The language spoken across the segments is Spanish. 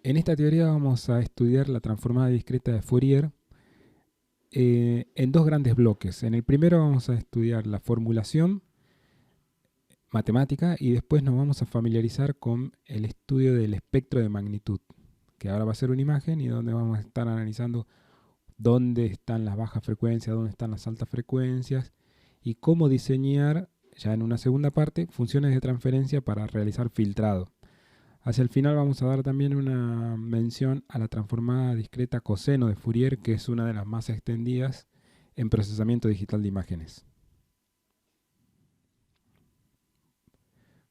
En esta teoría vamos a estudiar la transformada discreta de Fourier en dos grandes bloques. En el primero vamos a estudiar la formulación matemática y después nos vamos a familiarizar con el estudio del espectro de magnitud, que ahora va a ser una imagen y donde vamos a estar analizando dónde están las bajas frecuencias, dónde están las altas frecuencias y cómo diseñar, ya en una segunda parte, funciones de transferencia para realizar filtrado. Hacia el final vamos a dar también una mención a la transformada discreta coseno de Fourier, que es una de las más extendidas en procesamiento digital de imágenes.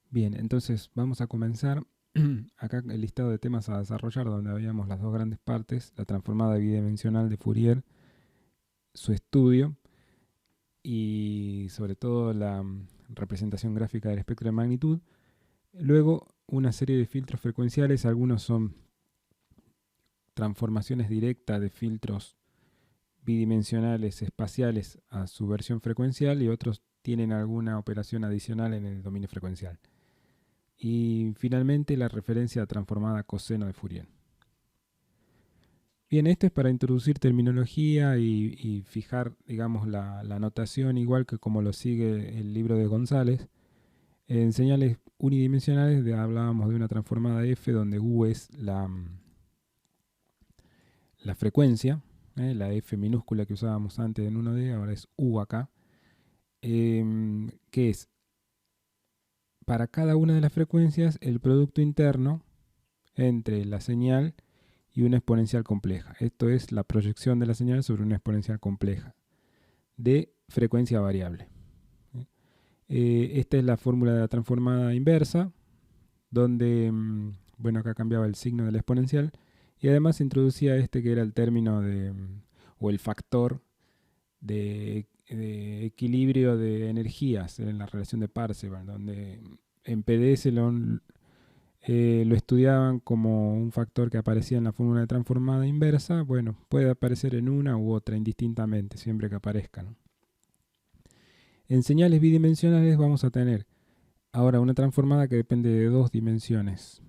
Bien, entonces vamos a comenzar. Acá el listado de temas a desarrollar, donde habíamos las dos grandes partes, la transformada bidimensional de Fourier, su estudio y sobre todo la representación gráfica del espectro de magnitud. Luego una serie de filtros frecuenciales, algunos son transformaciones directas de filtros bidimensionales espaciales a su versión frecuencial y otros tienen alguna operación adicional en el dominio frecuencial. Y finalmente la referencia transformada coseno de Fourier. Bien, esto es para introducir terminología y fijar, digamos, la notación igual que como lo sigue el libro de González. En señales unidimensionales hablábamos de una transformada f donde u es la frecuencia, la f minúscula que usábamos antes en 1D, ahora es u acá, que es para cada una de las frecuencias el producto interno entre la señal y una exponencial compleja. Esto es la proyección de la señal sobre una exponencial compleja de frecuencia variable. Esta es la fórmula de la transformada inversa, donde, bueno, acá cambiaba el signo de la exponencial y además se introducía este que era el término o el factor de equilibrio de energías en la relación de Parseval, donde en PDS lo estudiaban como un factor que aparecía en la fórmula de transformada inversa. Bueno, puede aparecer en una u otra indistintamente, siempre que aparezca, ¿no? En señales bidimensionales vamos a tener ahora una transformada que depende de dos dimensiones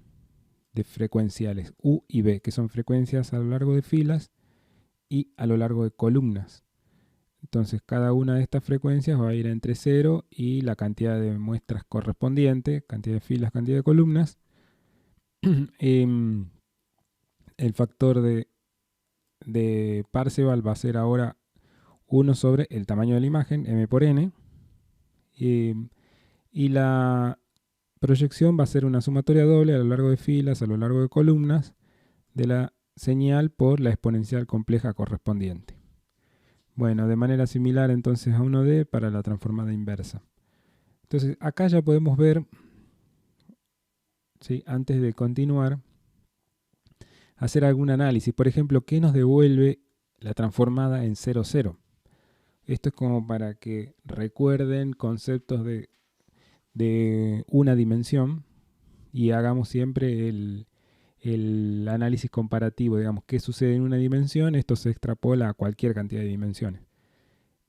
de frecuenciales, U y B, que son frecuencias a lo largo de filas y a lo largo de columnas. Entonces cada una de estas frecuencias va a ir entre 0 y la cantidad de muestras correspondiente, cantidad de filas, cantidad de columnas. El factor de Parseval va a ser ahora 1 sobre el tamaño de la imagen, m por n. Y la proyección va a ser una sumatoria doble a lo largo de filas, a lo largo de columnas, de la señal por la exponencial compleja correspondiente. Bueno, de manera similar entonces a 1D para la transformada inversa. Entonces acá ya podemos ver, ¿sí?, antes de continuar, hacer algún análisis. Por ejemplo, ¿qué nos devuelve la transformada en 0, 0? Esto es como para que recuerden conceptos de una dimensión y hagamos siempre el análisis comparativo, digamos, qué sucede en una dimensión, esto se extrapola a cualquier cantidad de dimensiones.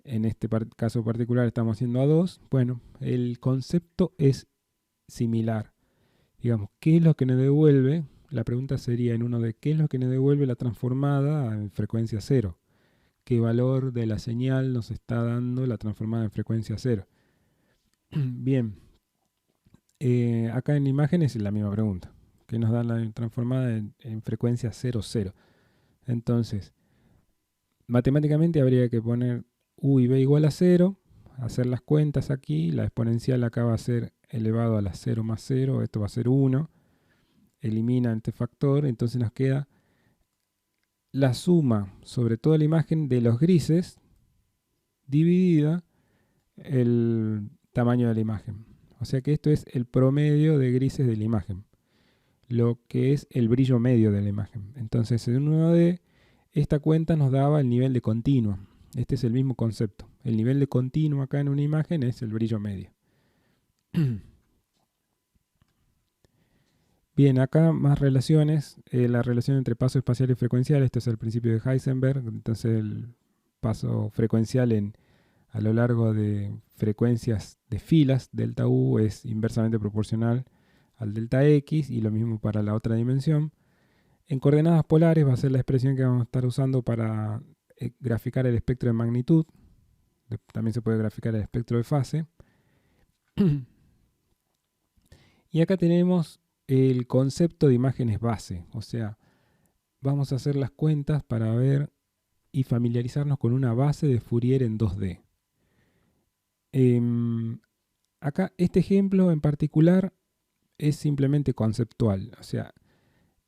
En este caso particular estamos haciendo a 2. Bueno, el concepto es similar. Digamos, ¿qué es lo que nos devuelve? La pregunta sería en uno de ¿qué es lo que nos devuelve la transformada en frecuencia 0? ¿Qué valor de la señal nos está dando la transformada en frecuencia 0? Bien, acá en imágenes es la misma pregunta. ¿Qué nos da la transformada en frecuencia 0, 0? Entonces, matemáticamente habría que poner u y b igual a 0, hacer las cuentas aquí, la exponencial acá va a ser elevado a la 0 más 0, esto va a ser 1, elimina este factor, entonces nos queda la suma sobre toda la imagen de los grises dividida el tamaño de la imagen. O sea que esto es el promedio de grises de la imagen, lo que es el brillo medio de la imagen. Entonces en 1D esta cuenta nos daba el nivel de continuo. Este es el mismo concepto. El nivel de continuo acá en una imagen es el brillo medio. Bien, acá más relaciones. La relación entre paso espacial y frecuencial. Este es el principio de Heisenberg. Entonces el paso frecuencial a lo largo de frecuencias de filas, delta U, es inversamente proporcional al delta X y lo mismo para la otra dimensión. En coordenadas polares va a ser la expresión que vamos a estar usando para graficar el espectro de magnitud. También se puede graficar el espectro de fase. Y acá tenemos el concepto de imágenes base. O sea, vamos a hacer las cuentas para ver y familiarizarnos con una base de Fourier en 2D. Acá este ejemplo en particular es simplemente conceptual. O sea,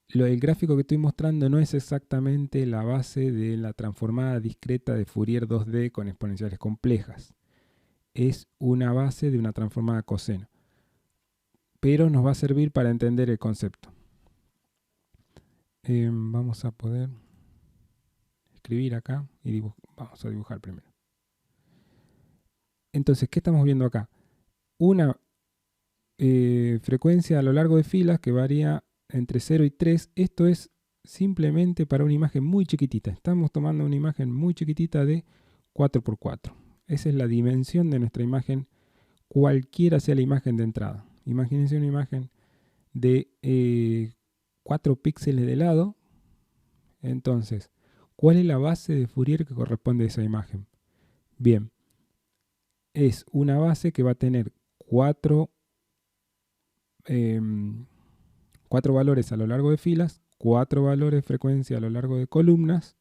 el gráfico que estoy mostrando no es exactamente la base de la transformada discreta de Fourier 2D con exponenciales complejas. Es una base de una transformada coseno. Pero nos va a servir para entender el concepto. Vamos a poder escribir acá y vamos a dibujar primero. Entonces, ¿qué estamos viendo acá? Una frecuencia a lo largo de filas que varía entre 0 y 3. Esto es simplemente para una imagen muy chiquitita. Estamos tomando una imagen muy chiquitita de 4×4. Esa es la dimensión de nuestra imagen, cualquiera sea la imagen de entrada. Imagínense una imagen de 4 píxeles de lado. Entonces, ¿cuál es la base de Fourier que corresponde a esa imagen? Bien, es una base que va a tener 4 valores a lo largo de filas, 4 valores de frecuencia a lo largo de columnas.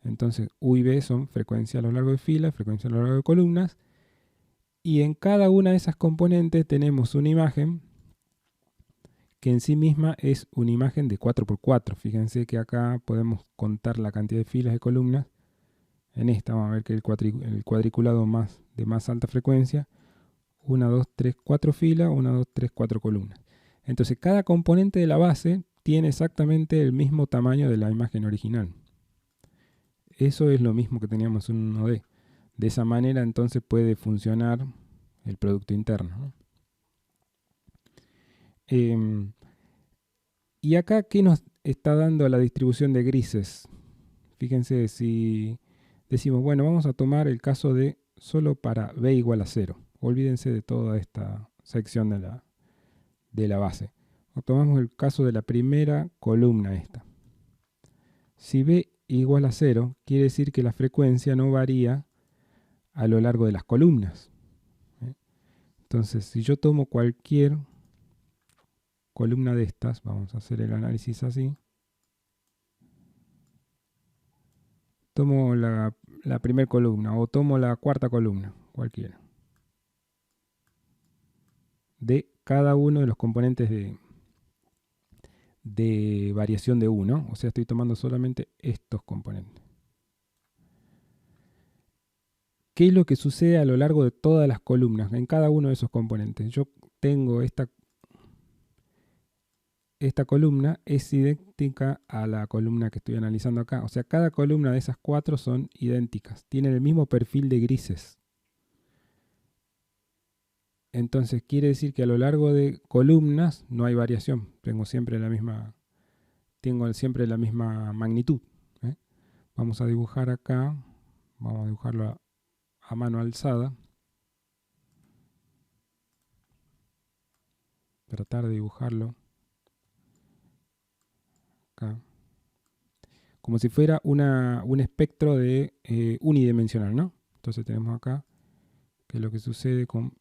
Entonces U y B son frecuencia a lo largo de filas, frecuencia a lo largo de columnas. Y en cada una de esas componentes tenemos una imagen que en sí misma es una imagen de 4×4. Fíjense que acá podemos contar la cantidad de filas y columnas. En esta vamos a ver que el cuadriculado de más alta frecuencia. 1, 2, 3, 4 filas, 1, 2, 3, 4 columnas. Entonces cada componente de la base tiene exactamente el mismo tamaño de la imagen original. Eso es lo mismo que teníamos en 1D. De esa manera entonces puede funcionar el producto interno, ¿no? Y acá, ¿qué nos está dando la distribución de grises? Fíjense, si decimos, bueno, vamos a tomar el caso de solo para B igual a 0. Olvídense de toda esta sección de la base. O tomamos el caso de la primera columna esta. Si B igual a 0, quiere decir que la frecuencia no varía a lo largo de las columnas. Entonces, si yo tomo cualquier columna de estas, vamos a hacer el análisis así. Tomo la primera columna o tomo la cuarta columna, cualquiera. De cada uno de los componentes de variación de U, ¿no? O sea, estoy tomando solamente estos componentes. ¿Qué es lo que sucede a lo largo de todas las columnas, en cada uno de esos componentes? Yo tengo esta columna, es idéntica a la columna que estoy analizando acá. O sea, cada columna de esas 4 son idénticas, tienen el mismo perfil de grises. Entonces quiere decir que a lo largo de columnas no hay variación. Tengo siempre la misma magnitud. Vamos a dibujar acá. Vamos a dibujarlo a mano alzada. Tratar de dibujarlo acá. Como si fuera un espectro de unidimensional, ¿no? Entonces tenemos acá que es lo que sucede con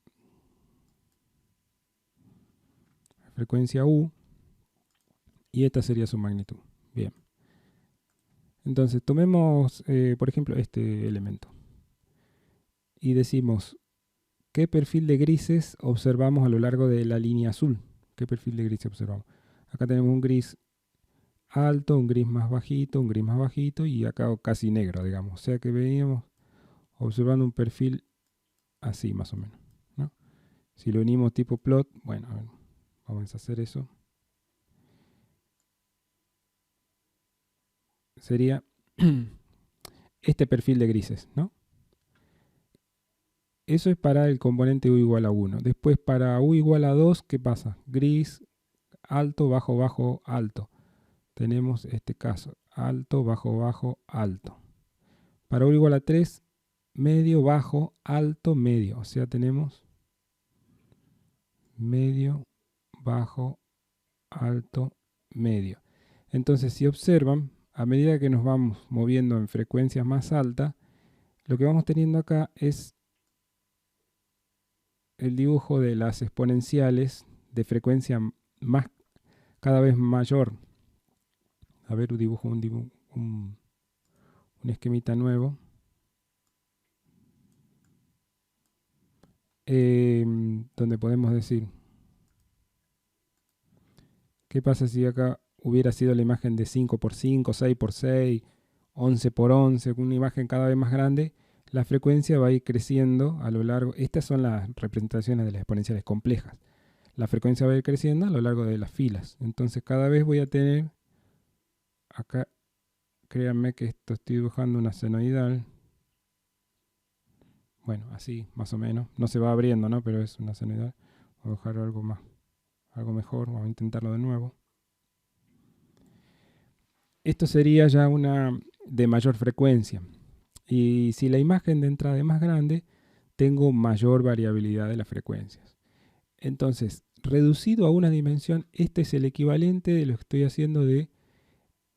frecuencia U, y esta sería su magnitud. Bien. Entonces tomemos, por ejemplo, este elemento. Y decimos, ¿qué perfil de grises observamos a lo largo de la línea azul? ¿Qué perfil de grises observamos? Acá tenemos un gris alto, un gris más bajito, un gris más bajito, y acá casi negro, digamos. O sea que veníamos observando un perfil así, más o menos, ¿no? Si lo unimos tipo plot, bueno, a ver, vamos a hacer eso. Sería este perfil de grises, ¿no? Eso es para el componente U igual a 1. Después para U igual a 2, ¿qué pasa? Gris, alto, bajo, bajo, alto. Tenemos este caso, alto, bajo, bajo, alto. Para U igual a 3, medio, bajo, alto, medio. O sea, tenemos medio, bajo, alto, medio. Entonces, si observan, a medida que nos vamos moviendo en frecuencias más altas, lo que vamos teniendo acá es el dibujo de las exponenciales de frecuencia más, cada vez mayor. A ver, dibujo un esquemita nuevo. Donde podemos decir, ¿qué pasa si acá hubiera sido la imagen de 5x5, 6x6, 11x11, una imagen cada vez más grande? La frecuencia va a ir creciendo a lo largo. Estas son las representaciones de las exponenciales complejas. La frecuencia va a ir creciendo a lo largo de las filas. Entonces cada vez voy a tener, acá, créanme que esto estoy dibujando una senoidal. Bueno, así más o menos. No se va abriendo, ¿no? Pero es una senoidal. Voy a dibujar algo más, algo mejor. Vamos a intentarlo de nuevo. Esto sería ya una de mayor frecuencia. Y si la imagen de entrada es más grande, tengo mayor variabilidad de las frecuencias. Entonces, reducido a una dimensión, este es el equivalente de lo que estoy haciendo de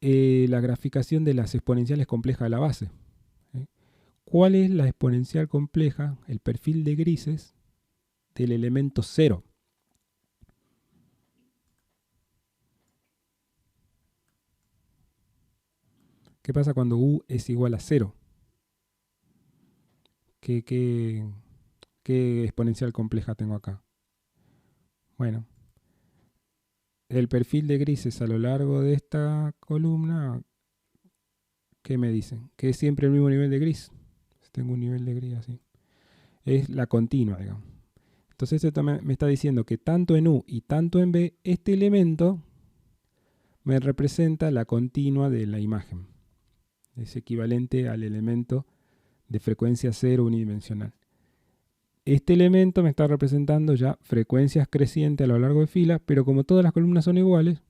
la graficación de las exponenciales complejas de la base. ¿Cuál es la exponencial compleja, el perfil de grises del elemento 0? ¿Qué pasa cuando u es igual a 0? ¿Qué exponencial compleja tengo acá? Bueno, el perfil de grises a lo largo de esta columna, ¿qué me dicen? Que es siempre el mismo nivel de gris. Si tengo un nivel de gris así. Es la continua, digamos. Entonces esto me está diciendo que tanto en U y tanto en B, este elemento me representa la continua de la imagen. Es equivalente al elemento de frecuencia cero unidimensional. Este elemento me está representando ya frecuencias crecientes a lo largo de filas, pero como todas las columnas son iguales,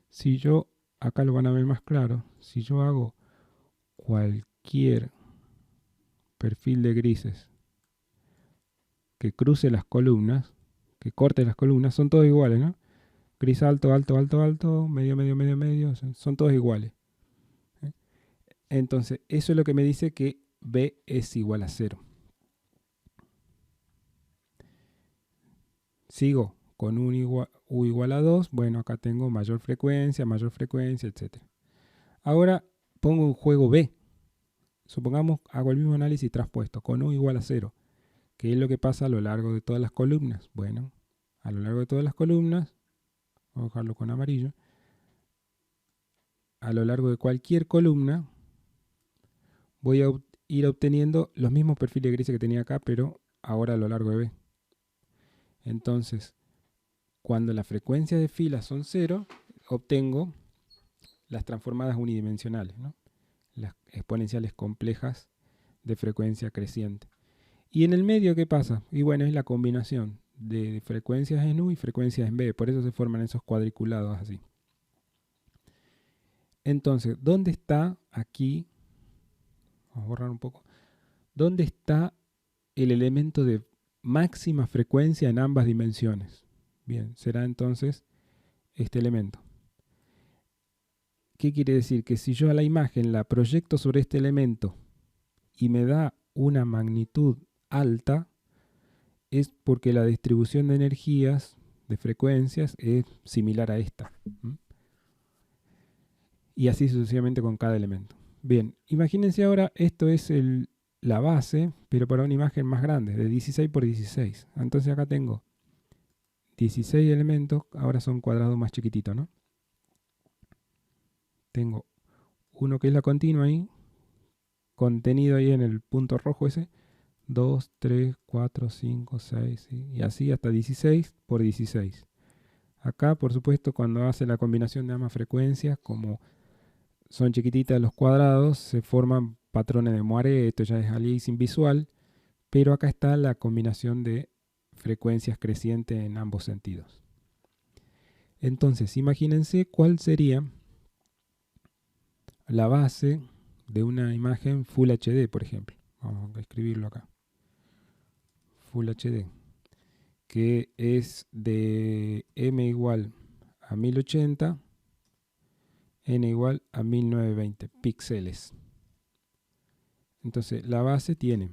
si yo, acá lo van a ver más claro, si yo hago cualquier perfil de grises que cruce las columnas, que corte las columnas, son todos iguales, ¿no? Gris alto, alto, alto, alto, medio, medio, medio, medio, son todos iguales. Entonces, eso es lo que me dice que B es igual a 0. Sigo con U igual a 2. Bueno, acá tengo mayor frecuencia, etc. Ahora pongo en juego B. Supongamos hago el mismo análisis traspuesto con U igual a 0. ¿Qué es lo que pasa a lo largo de todas las columnas? Bueno, a lo largo de todas las columnas, vamos a dejarlo con amarillo, a lo largo de cualquier columna voy a ir obteniendo los mismos perfiles grises que tenía acá, pero ahora a lo largo de B. Entonces, cuando las frecuencias de filas son 0, obtengo las transformadas unidimensionales, ¿no? Las exponenciales complejas de frecuencia creciente. ¿Y en el medio qué pasa? Y bueno, es la combinación de frecuencias en U y frecuencias en B, por eso se forman esos cuadriculados así. Entonces, ¿dónde está aquí? Vamos a borrar un poco. ¿Dónde está el elemento de máxima frecuencia en ambas dimensiones? Bien, será entonces este elemento. ¿Qué quiere decir? Que si yo a la imagen la proyecto sobre este elemento y me da una magnitud alta, es porque la distribución de energías, de frecuencias, es similar a esta. Y así sucesivamente con cada elemento. Bien, imagínense ahora, esto es la base, pero para una imagen más grande, de 16 por 16. Entonces acá tengo 16 elementos, ahora son cuadrados más chiquititos, ¿no? Tengo uno que es la continua ahí, contenido ahí en el punto rojo ese, 2, 3, 4, 5, 6, ¿sí? Y así hasta 16 por 16. Acá, por supuesto, cuando hace la combinación de ambas frecuencias, como son chiquititas los cuadrados, se forman patrones de Moiré, esto ya es aliasing visual, pero acá está la combinación de frecuencias crecientes en ambos sentidos. Entonces, imagínense cuál sería la base de una imagen Full HD, por ejemplo. Vamos a escribirlo acá. Full HD, que es de M igual a 1080 n igual a 1920 píxeles. Entonces la base tiene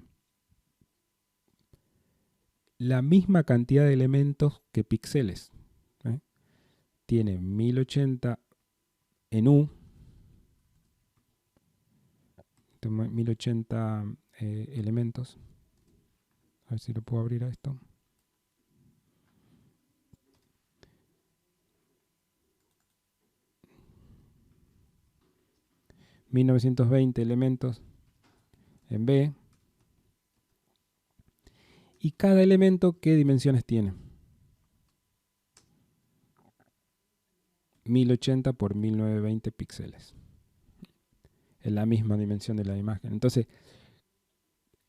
la misma cantidad de elementos que píxeles. Tiene 1080 en U, 1080 elementos. A ver si lo puedo abrir a esto. ...1920 elementos en B. Y cada elemento, ¿qué dimensiones tiene? 1080 por 1920 píxeles. Es la misma dimensión de la imagen. Entonces,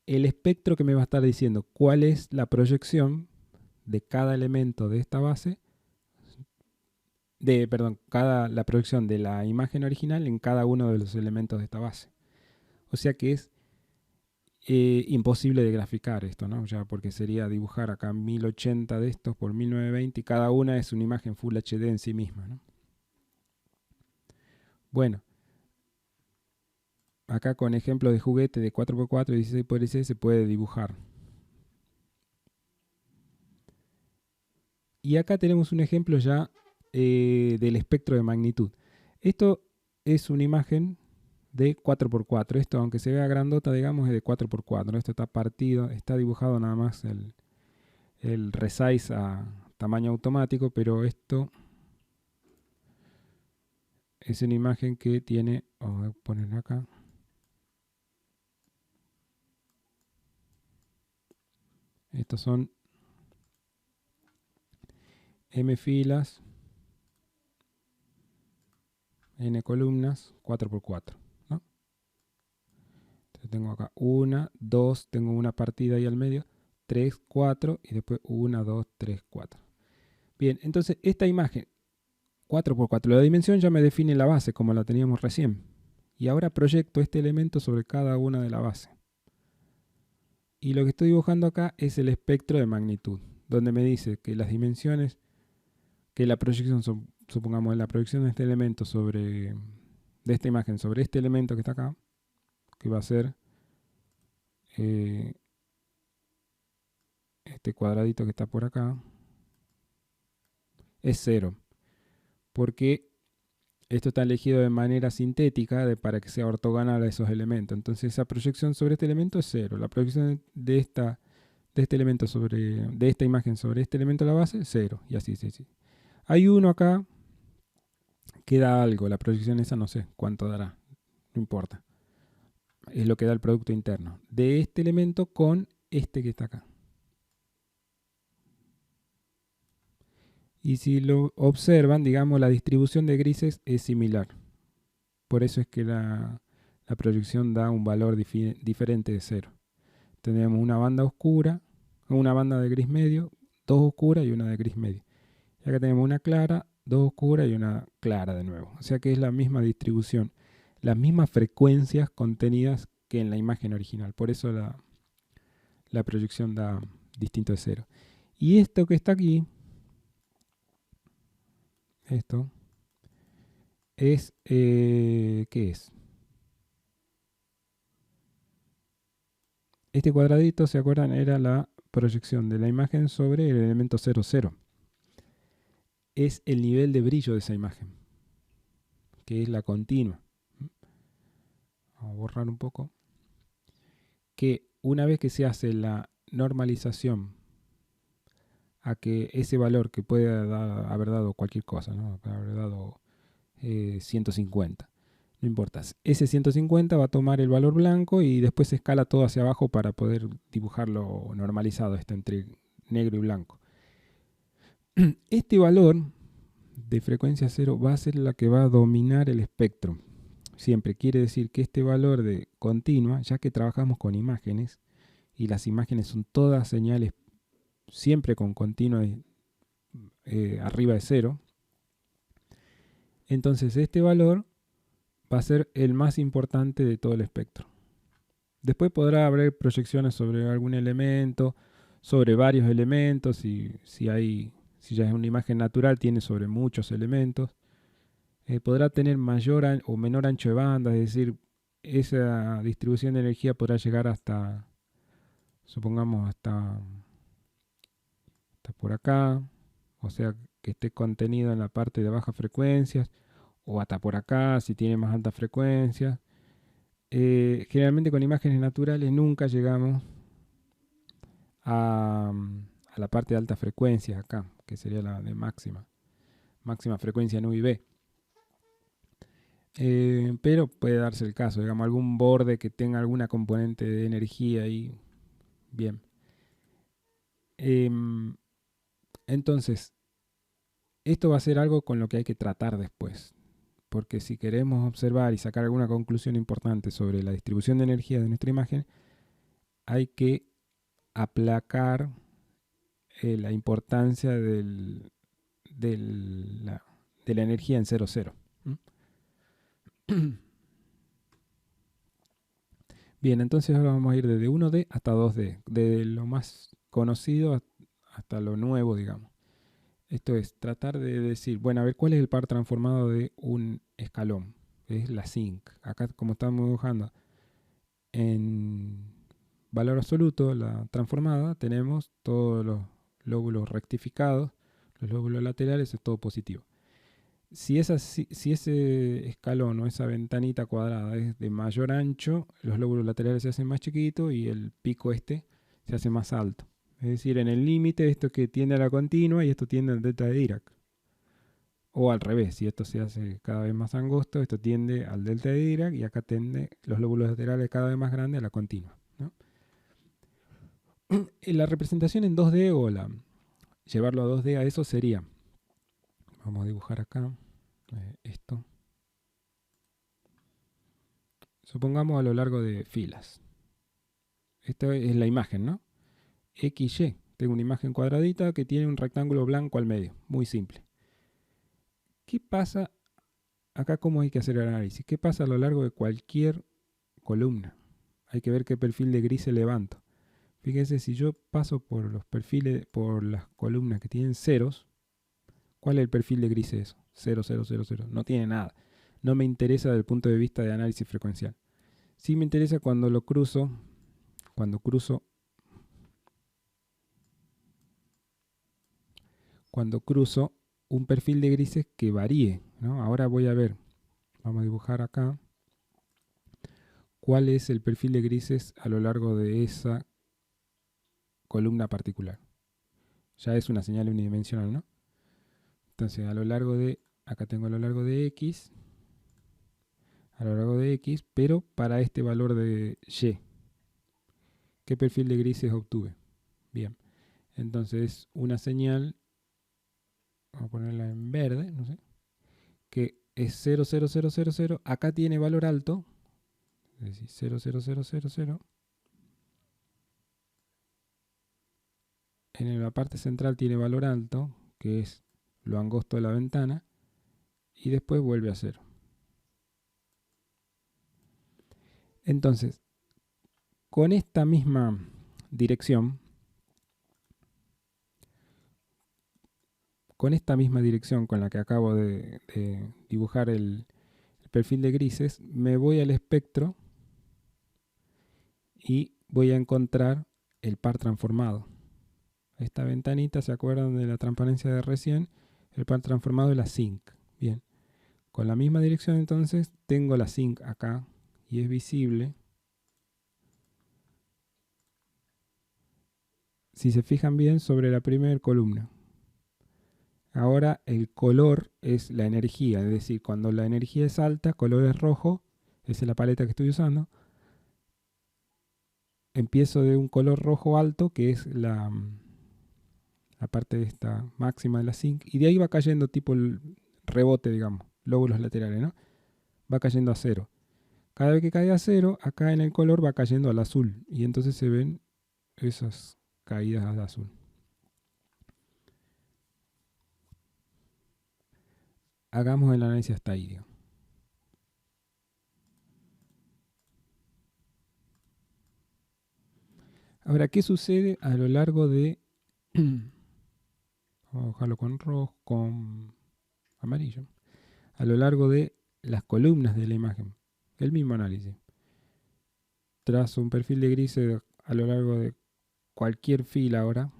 el espectro que me va a estar diciendo cuál es la proyección de cada elemento de esta base, la proyección de la imagen original en cada uno de los elementos de esta base. O sea que es imposible de graficar esto, ¿no? Ya porque sería dibujar acá 1080 de estos por 1920 y cada una es una imagen Full HD en sí misma, ¿no? Bueno, acá con ejemplo de juguete de 4x4 y 16x16 se puede dibujar. Y acá tenemos un ejemplo ya del espectro de magnitud. Esto es una imagen de 4x4. Esto, aunque se vea grandota, digamos, es de 4x4. Esto está partido, está dibujado nada más el resize a tamaño automático, pero esto es una imagen que tiene, vamos a ponerlo acá. Estos son M filas, N columnas, 4x4, ¿no? Entonces tengo acá 1, 2, tengo una partida ahí al medio, 3, 4 y después 1, 2, 3, 4. Bien, entonces esta imagen 4x4, la dimensión ya me define la base como la teníamos recién. Y ahora proyecto este elemento sobre cada una de la base. Y lo que estoy dibujando acá es el espectro de magnitud, donde me dice que las dimensiones, que la proyección, supongamos la proyección de este elemento de esta imagen sobre este elemento que está acá, que va a ser este cuadradito que está por acá, es 0. Porque esto está elegido de manera sintética para que sea ortogonal a esos elementos. Entonces esa proyección sobre este elemento es 0. La proyección de esta imagen sobre este elemento de la base, 0. Y así, sí. Hay uno acá que da algo. La proyección esa no sé cuánto dará. No importa. Es lo que da el producto interno de este elemento con este que está acá. Y si lo observan, digamos, la distribución de grises es similar. Por eso es que la proyección da un valor diferente de 0. Tenemos una banda oscura, una banda de gris medio, dos oscuras y una de gris medio. Y acá tenemos una clara, dos oscuras y una clara de nuevo. O sea que es la misma distribución, las mismas frecuencias contenidas que en la imagen original. Por eso la proyección da distinto de 0. Y esto que está aquí, esto, es, ¿qué es? Este cuadradito, ¿se acuerdan? Era la proyección de la imagen sobre el elemento 0, 0. Es el nivel de brillo de esa imagen, que es la continua. Vamos a borrar un poco. Que una vez que se hace la normalización a que ese valor que puede haber dado cualquier cosa, ¿no? Puede haber dado 150. No importa. Ese 150 va a tomar el valor blanco y después se escala todo hacia abajo para poder dibujarlo normalizado, entre negro y blanco. Este valor de frecuencia 0 va a ser la que va a dominar el espectro. Siempre quiere decir que este valor de continua, ya que trabajamos con imágenes, y las imágenes son todas señales siempre con continua arriba de 0, entonces este valor va a ser el más importante de todo el espectro. Después podrá haber proyecciones sobre algún elemento, sobre varios elementos, si ya es una imagen natural, tiene sobre muchos elementos. podrá tener mayor o menor ancho de banda, es decir, esa distribución de energía podrá llegar hasta, supongamos, hasta por acá, o sea, que esté contenido en la parte de bajas frecuencias, o hasta por acá si tiene más altas frecuencias. Generalmente con imágenes naturales nunca llegamos a la parte de altas frecuencias acá, que sería la de máxima frecuencia en UIB. Pero puede darse el caso, digamos, algún borde que tenga alguna componente de energía ahí. Bien. Entonces, esto va a ser algo con lo que hay que tratar después. Porque si queremos observar y sacar alguna conclusión importante sobre la distribución de energía de nuestra imagen, hay que aplacar la importancia de la energía en 0,0. Bien, entonces ahora vamos a ir desde 1D hasta 2D, de lo más conocido hasta lo nuevo, digamos. Esto es tratar de decir, bueno, a ver cuál es el par transformado de un escalón. Es la zinc. Acá, como estamos dibujando en valor absoluto, la transformada, tenemos todos los lóbulos rectificados, los lóbulos laterales, es todo positivo. Si ese escalón o esa ventanita cuadrada es de mayor ancho, los lóbulos laterales se hacen más chiquitos y el pico se hace más alto. Es decir, en el límite esto que tiende a la continua y esto tiende al delta de Dirac. O al revés, si esto se hace cada vez más angosto, esto tiende al delta de Dirac y acá tiende los lóbulos laterales cada vez más grandes a la continua, ¿no? La representación en 2D o llevarlo a 2D a eso sería, vamos a dibujar acá esto. Supongamos a lo largo de filas. Esta es la imagen, ¿no? XY. Tengo una imagen cuadradita que tiene un rectángulo blanco al medio. Muy simple. ¿Qué pasa acá? ¿Cómo hay que hacer el análisis? ¿Qué pasa a lo largo de cualquier columna? Hay que ver qué perfil de gris se levanto. Fíjense, si yo paso por los perfiles, por las columnas que tienen ceros, ¿cuál es el perfil de gris de eso? 0, 0, 0, 0. No tiene nada. No me interesa desde el punto de vista de análisis frecuencial. Sí me interesa cuando lo cruzo, cuando cruzo un perfil de grises que varíe, ¿no? Ahora voy a ver, vamos a dibujar acá cuál es el perfil de grises a lo largo de esa columna particular. Ya es una señal unidimensional, ¿no? Entonces a lo largo de, acá tengo a lo largo de X, a lo largo de X, pero para este valor de Y, ¿qué perfil de grises obtuve? Bien, entonces una señal, vamos a ponerla en verde, no sé, que es 0, 0, 0, 0, 0, acá tiene valor alto, es decir, 0, 0, 0, 0, 0. En la parte central tiene valor alto, que es lo angosto de la ventana, y después vuelve a 0. Entonces, con esta misma dirección, con la que acabo de dibujar el perfil de grises, me voy al espectro y voy a encontrar el par transformado. Esta ventanita, ¿se acuerdan de la transparencia de recién? El par transformado de la zinc. Bien, con la misma dirección entonces tengo la zinc acá y es visible. Si se fijan bien, sobre la primera columna. Ahora el color es la energía, es decir, cuando la energía es alta, color es rojo, esa es la paleta que estoy usando. Empiezo de un color rojo alto, que es la parte de esta máxima de la zinc, y de ahí va cayendo tipo el rebote, digamos, lóbulos laterales, ¿no? Va cayendo a 0. Cada vez que cae a 0, acá en el color va cayendo al azul, y entonces se ven esas caídas al azul. Hagamos el análisis hasta ahí, digamos. Ahora, ¿qué sucede a lo largo de... Vamos a bajarlo con rojo, con amarillo. a lo largo de las columnas de la imagen. El mismo análisis. Trazo un perfil de grises a lo largo de cualquier fila ahora,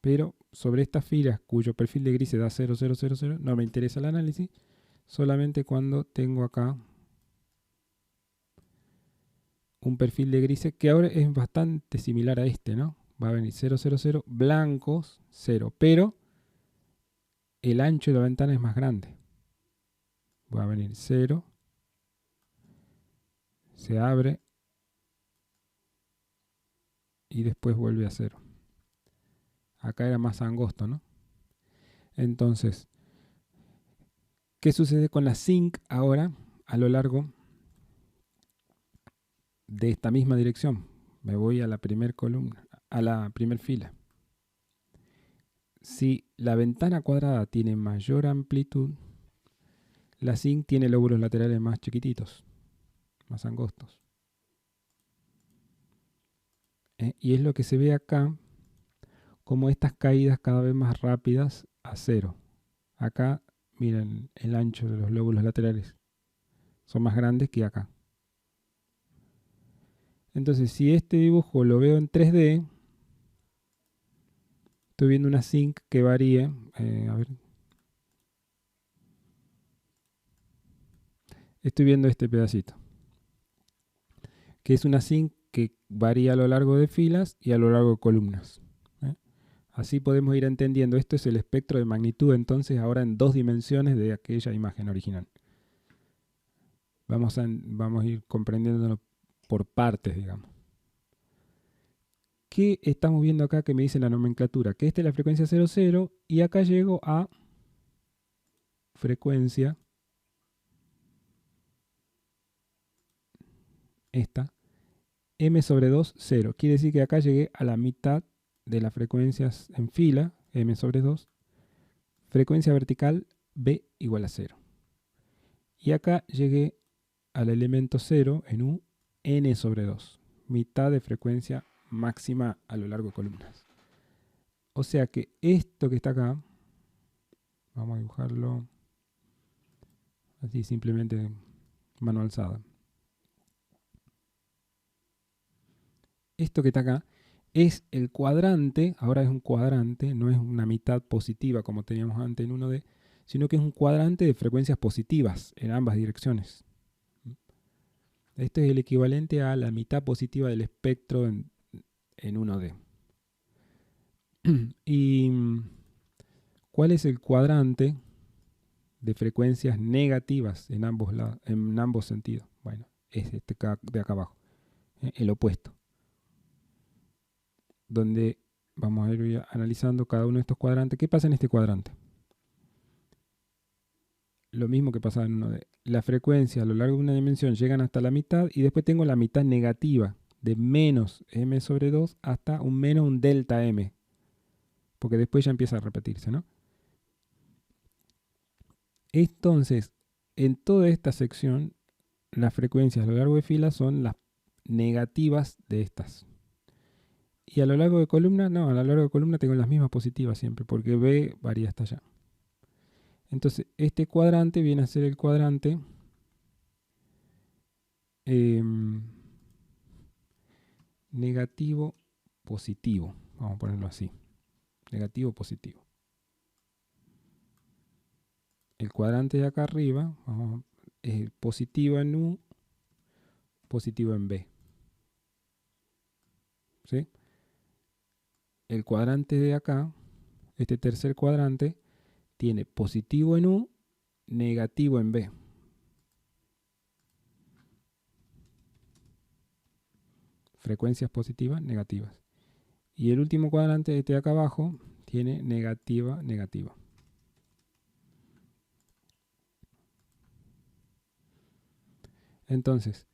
pero sobre estas filas cuyo perfil de grises da 0, 0, 0, 0, no me interesa el análisis, solamente cuando tengo acá un perfil de grises que ahora es bastante similar a este, ¿no? Va a venir 0, 0, 0, blancos 0, pero el ancho de la ventana es más grande. Va a venir 0, se abre y después vuelve a 0. Acá era más angosto, ¿no? Entonces, ¿qué sucede con la sync ahora a lo largo de esta misma dirección? Me voy a la primera columna, a la primera fila. Si la ventana cuadrada tiene mayor amplitud, la sync tiene lóbulos laterales más chiquititos, más angostos. Y es lo que se ve acá, como estas caídas cada vez más rápidas a 0. Acá, miren, el ancho de los lóbulos laterales son más grandes que acá. Entonces, si este dibujo lo veo en 3D, estoy viendo una sync que varíe. A ver. Estoy viendo este pedacito, que es una sync que varía a lo largo de filas y a lo largo de columnas. Así podemos ir entendiendo. Esto es el espectro de magnitud, entonces, ahora en 2 dimensiones de aquella imagen original. Vamos a ir comprendiéndolo por partes, digamos. ¿Qué estamos viendo acá que me dice la nomenclatura? Que esta es la frecuencia 00 y acá llego a frecuencia, esta, m sobre 2, 0. Quiere decir que acá llegué a la mitad de las frecuencias en fila, m sobre 2, frecuencia vertical b igual a 0. Y acá llegué al elemento 0 en u, n sobre 2, mitad de frecuencia máxima a lo largo de columnas. O sea que esto que está acá, vamos a dibujarlo así simplemente mano alzada. Esto que está acá es el cuadrante, ahora es un cuadrante, no es una mitad positiva como teníamos antes en 1D, sino que es un cuadrante de frecuencias positivas en ambas direcciones. Esto es el equivalente a la mitad positiva del espectro en 1D. ¿Y cuál es el cuadrante de frecuencias negativas en ambos sentidos? Bueno, es este de acá abajo, el opuesto. Donde vamos a ir analizando cada uno de estos cuadrantes. ¿Qué pasa en este cuadrante? Lo mismo que pasaba en 1D. La frecuencia a lo largo de una dimensión llegan hasta la mitad y después tengo la mitad negativa de menos m sobre 2 hasta un menos un delta m. Porque después ya empieza a repetirse, ¿no? Entonces, en toda esta sección, las frecuencias a lo largo de filas son las negativas de estas. Y a lo largo de columna, no, a lo largo de columna tengo las mismas positivas siempre, porque B varía hasta allá. Entonces, este cuadrante viene a ser el cuadrante negativo positivo. Vamos a ponerlo así. Negativo positivo. El cuadrante de acá arriba es positivo en U, positivo en B. ¿Sí? El cuadrante de acá, este tercer cuadrante, tiene positivo en U, negativo en B. Frecuencias positivas, negativas. Y el último cuadrante, este de acá abajo, tiene negativa, negativa. Entonces,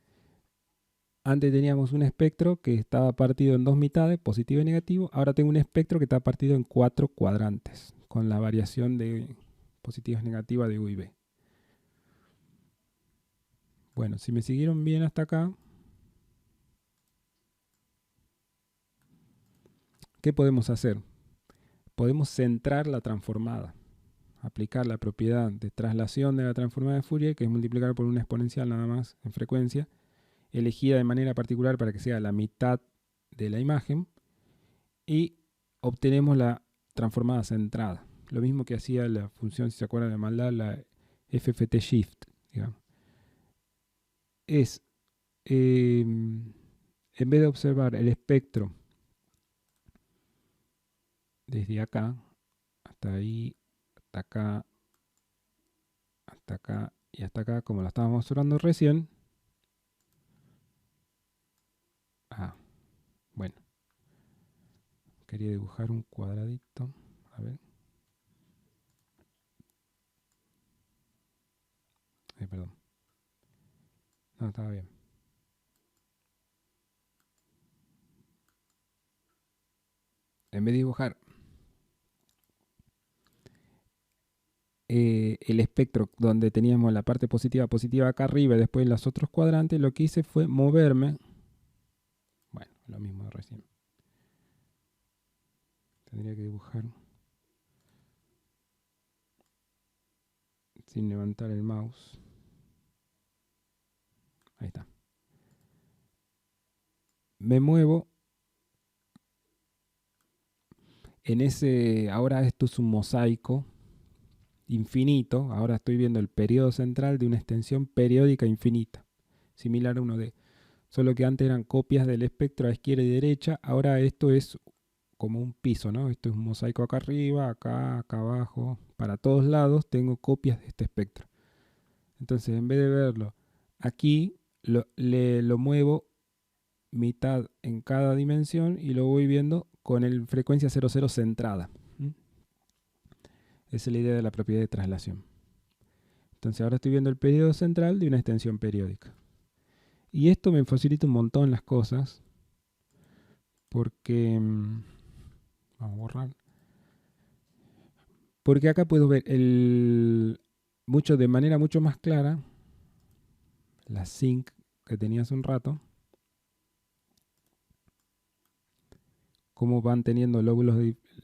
antes teníamos un espectro que estaba partido en 2 mitades, positivo y negativo. Ahora tengo un espectro que está partido en 4 cuadrantes, con la variación de positivas y negativas de U y B. Bueno, si me siguieron bien hasta acá, ¿qué podemos hacer? Podemos centrar la transformada. aplicar la propiedad de traslación de la transformada de Fourier, que es multiplicar por una exponencial nada más en frecuencia, elegida de manera particular para que sea la mitad de la imagen, y obtenemos la transformada centrada. Lo mismo que hacía la función, si se acuerdan de maldad, la FFT shift, digamos. Es, en vez de observar el espectro desde acá, hasta ahí, hasta acá y hasta acá, como la estábamos observando recién. Bueno, quería dibujar un cuadradito. A ver. Perdón. No, estaba bien. En vez de dibujar el espectro donde teníamos la parte positiva acá arriba y después los otros cuadrantes, lo que hice fue moverme. Bueno, lo mismo de recién. Tendría que dibujar sin levantar el mouse. Ahí está. Me muevo en ese. Ahora esto es un mosaico infinito. Ahora estoy viendo el periodo central de una extensión periódica infinita, similar a 1D. Solo que antes eran copias del espectro a izquierda y derecha. Ahora esto es como un piso, ¿no? Esto es un mosaico acá arriba, acá abajo. Para todos lados tengo copias de este espectro. Entonces, en vez de verlo aquí, lo muevo mitad en cada dimensión y lo voy viendo con el frecuencia 00 centrada. Esa es la idea de la propiedad de traslación. Entonces ahora estoy viendo el periodo central de una extensión periódica. Y esto me facilita un montón las cosas porque... vamos a borrar. Porque acá puedo ver de manera mucho más clara la sync que tenía hace un rato. Cómo van teniendo lóbulos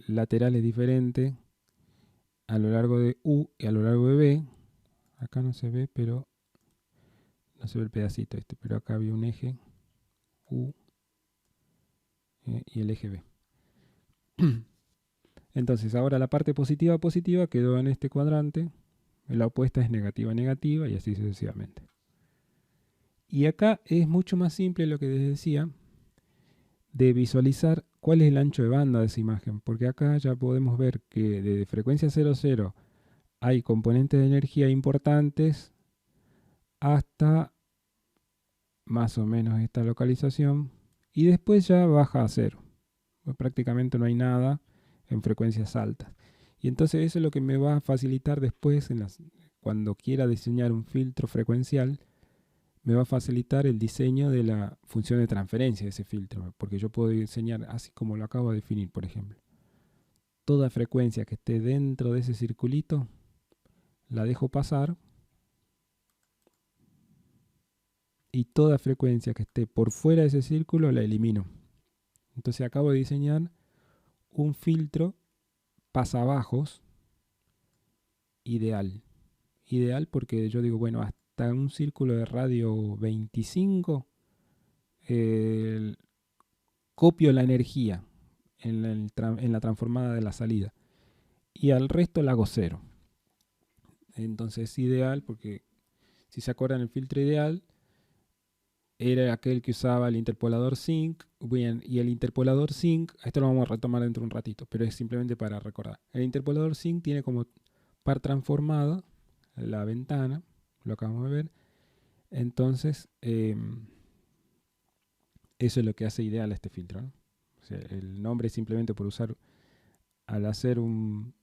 laterales diferentes a lo largo de U y a lo largo de B. Acá no se ve, pero no se ve el pedacito este, pero acá había un eje U y el eje B. Entonces ahora la parte positiva quedó en este cuadrante, la opuesta es negativa negativa y así sucesivamente. Y acá es mucho más simple lo que les decía de visualizar cuál es el ancho de banda de esa imagen, porque acá ya podemos ver que de frecuencia 00 hay componentes de energía importantes hasta más o menos esta localización y después ya baja a cero. Pues prácticamente no hay nada en frecuencias altas. Y entonces eso es lo que me va a facilitar después cuando quiera diseñar un filtro frecuencial, me va a facilitar el diseño de la función de transferencia de ese filtro, porque yo puedo diseñar así como lo acabo de definir, por ejemplo. Toda frecuencia que esté dentro de ese circulito la dejo pasar y toda frecuencia que esté por fuera de ese círculo la elimino. Entonces acabo de diseñar un filtro pasabajos ideal. Ideal porque yo digo, bueno, hasta un círculo de radio 25 copio la energía en la transformada de la salida y al resto la hago cero. Entonces es ideal porque si se acuerdan el filtro ideal era aquel que usaba el interpolador sync. Bien, y el interpolador sync, esto lo vamos a retomar dentro de un ratito, pero es simplemente para recordar. El interpolador sync tiene como par transformada la ventana, lo acabamos de ver. Entonces, eso es lo que hace ideal a este filtro, ¿no? O sea, el nombre es simplemente por usar, al hacer un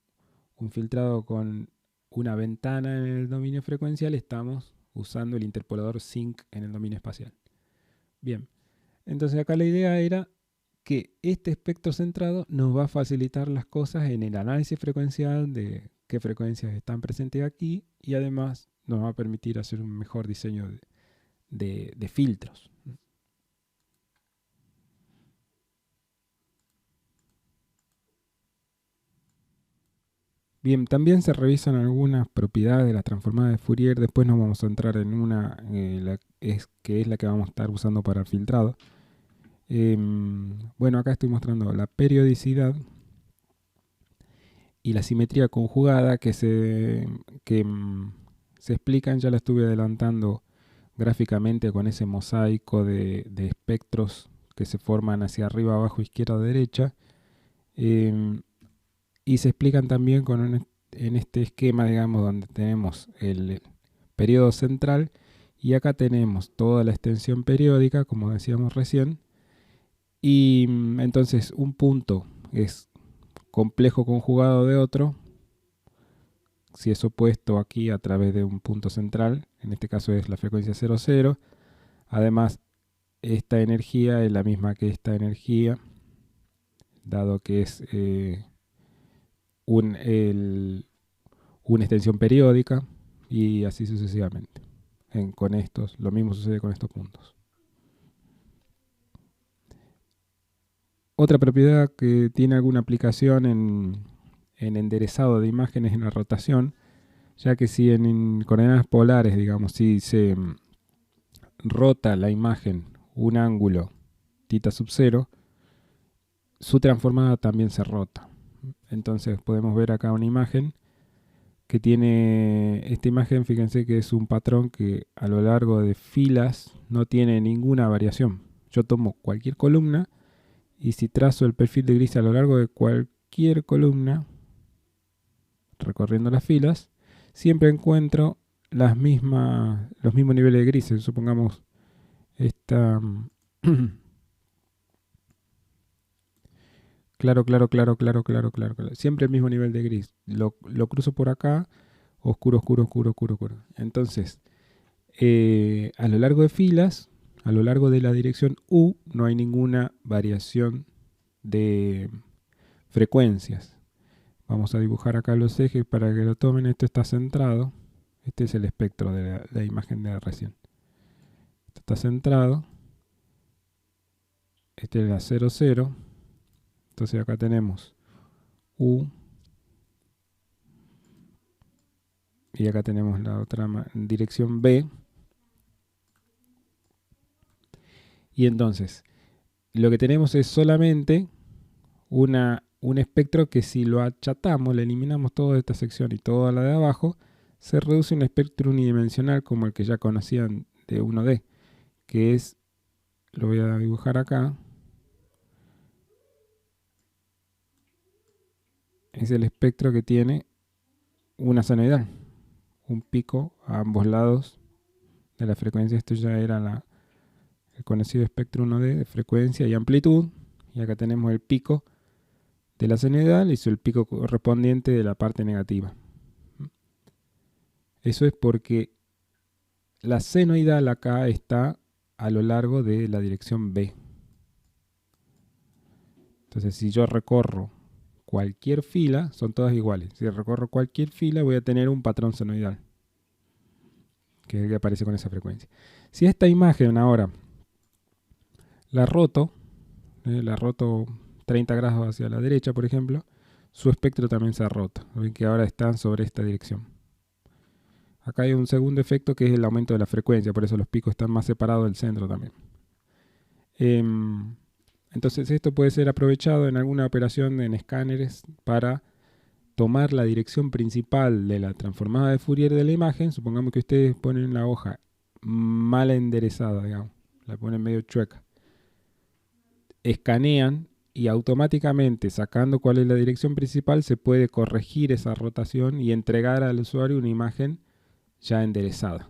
filtrado con una ventana en el dominio frecuencial, estamos usando el interpolador sync en el dominio espacial. Bien, entonces acá la idea era que este espectro centrado nos va a facilitar las cosas en el análisis frecuencial de qué frecuencias están presentes aquí y además nos va a permitir hacer un mejor diseño de filtros. Bien, también se revisan algunas propiedades de las transformadas de Fourier. Después nos vamos a entrar en una que es la que vamos a estar usando para el filtrado. Bueno, acá estoy mostrando la periodicidad y la simetría conjugada se explican, ya la estuve adelantando gráficamente con ese mosaico de espectros que se forman hacia arriba, abajo, izquierda, derecha. Y se explican también en este esquema, digamos, donde tenemos el periodo central y acá tenemos toda la extensión periódica, como decíamos recién. Y entonces un punto es complejo conjugado de otro, si es opuesto aquí a través de un punto central, en este caso es la frecuencia 00. Además, esta energía es la misma que esta energía, dado que es una extensión periódica y así sucesivamente. Con estos, lo mismo sucede con estos puntos. Otra propiedad que tiene alguna aplicación en enderezado de imágenes en la rotación, ya que si en coordenadas polares, digamos, si se rota la imagen un ángulo θ sub 0, su transformada también se rota. Entonces podemos ver acá una imagen que tiene, esta imagen, fíjense que es un patrón que a lo largo de filas no tiene ninguna variación. Yo tomo cualquier columna y si trazo el perfil de gris a lo largo de cualquier columna, recorriendo las filas, siempre encuentro los mismos niveles de grises. Supongamos esta... Claro. Siempre el mismo nivel de gris. Lo cruzo por acá, oscuro. Entonces, a lo largo de filas, a lo largo de la dirección U, no hay ninguna variación de frecuencias. Vamos a dibujar acá los ejes para que lo tomen. Esto está centrado. Este es el espectro de la imagen de recién. Esto está centrado. Este es la 00. Entonces acá tenemos U. Y acá tenemos la otra dirección B. Y entonces, lo que tenemos es solamente un espectro que si lo achatamos, le eliminamos toda esta sección y toda la de abajo, se reduce a un espectro unidimensional como el que ya conocían de 1D, que es, lo voy a dibujar acá, es el espectro que tiene una senoidal, un pico a ambos lados de la frecuencia. Esto ya era el conocido espectro 1D de frecuencia y amplitud, y acá tenemos el pico de la senoidal y el pico correspondiente de la parte negativa. Eso es porque la senoidal acá está a lo largo de la dirección B. Entonces, si yo recorro cualquier fila, son todas iguales. Si recorro cualquier fila, voy a tener un patrón senoidal, que es el que aparece con esa frecuencia. Si esta imagen ahora la roto 30 grados hacia la derecha, por ejemplo, su espectro también se ha roto. Ven que ahora están sobre esta dirección. Acá hay un segundo efecto que es el aumento de la frecuencia, por eso los picos están más separados del centro también. Entonces esto puede ser aprovechado en alguna operación en escáneres para tomar la dirección principal de la transformada de Fourier de la imagen. Supongamos que ustedes ponen la hoja mal enderezada, digamos, la ponen medio chueca. Escanean y automáticamente, sacando cuál es la dirección principal, se puede corregir esa rotación y entregar al usuario una imagen ya enderezada,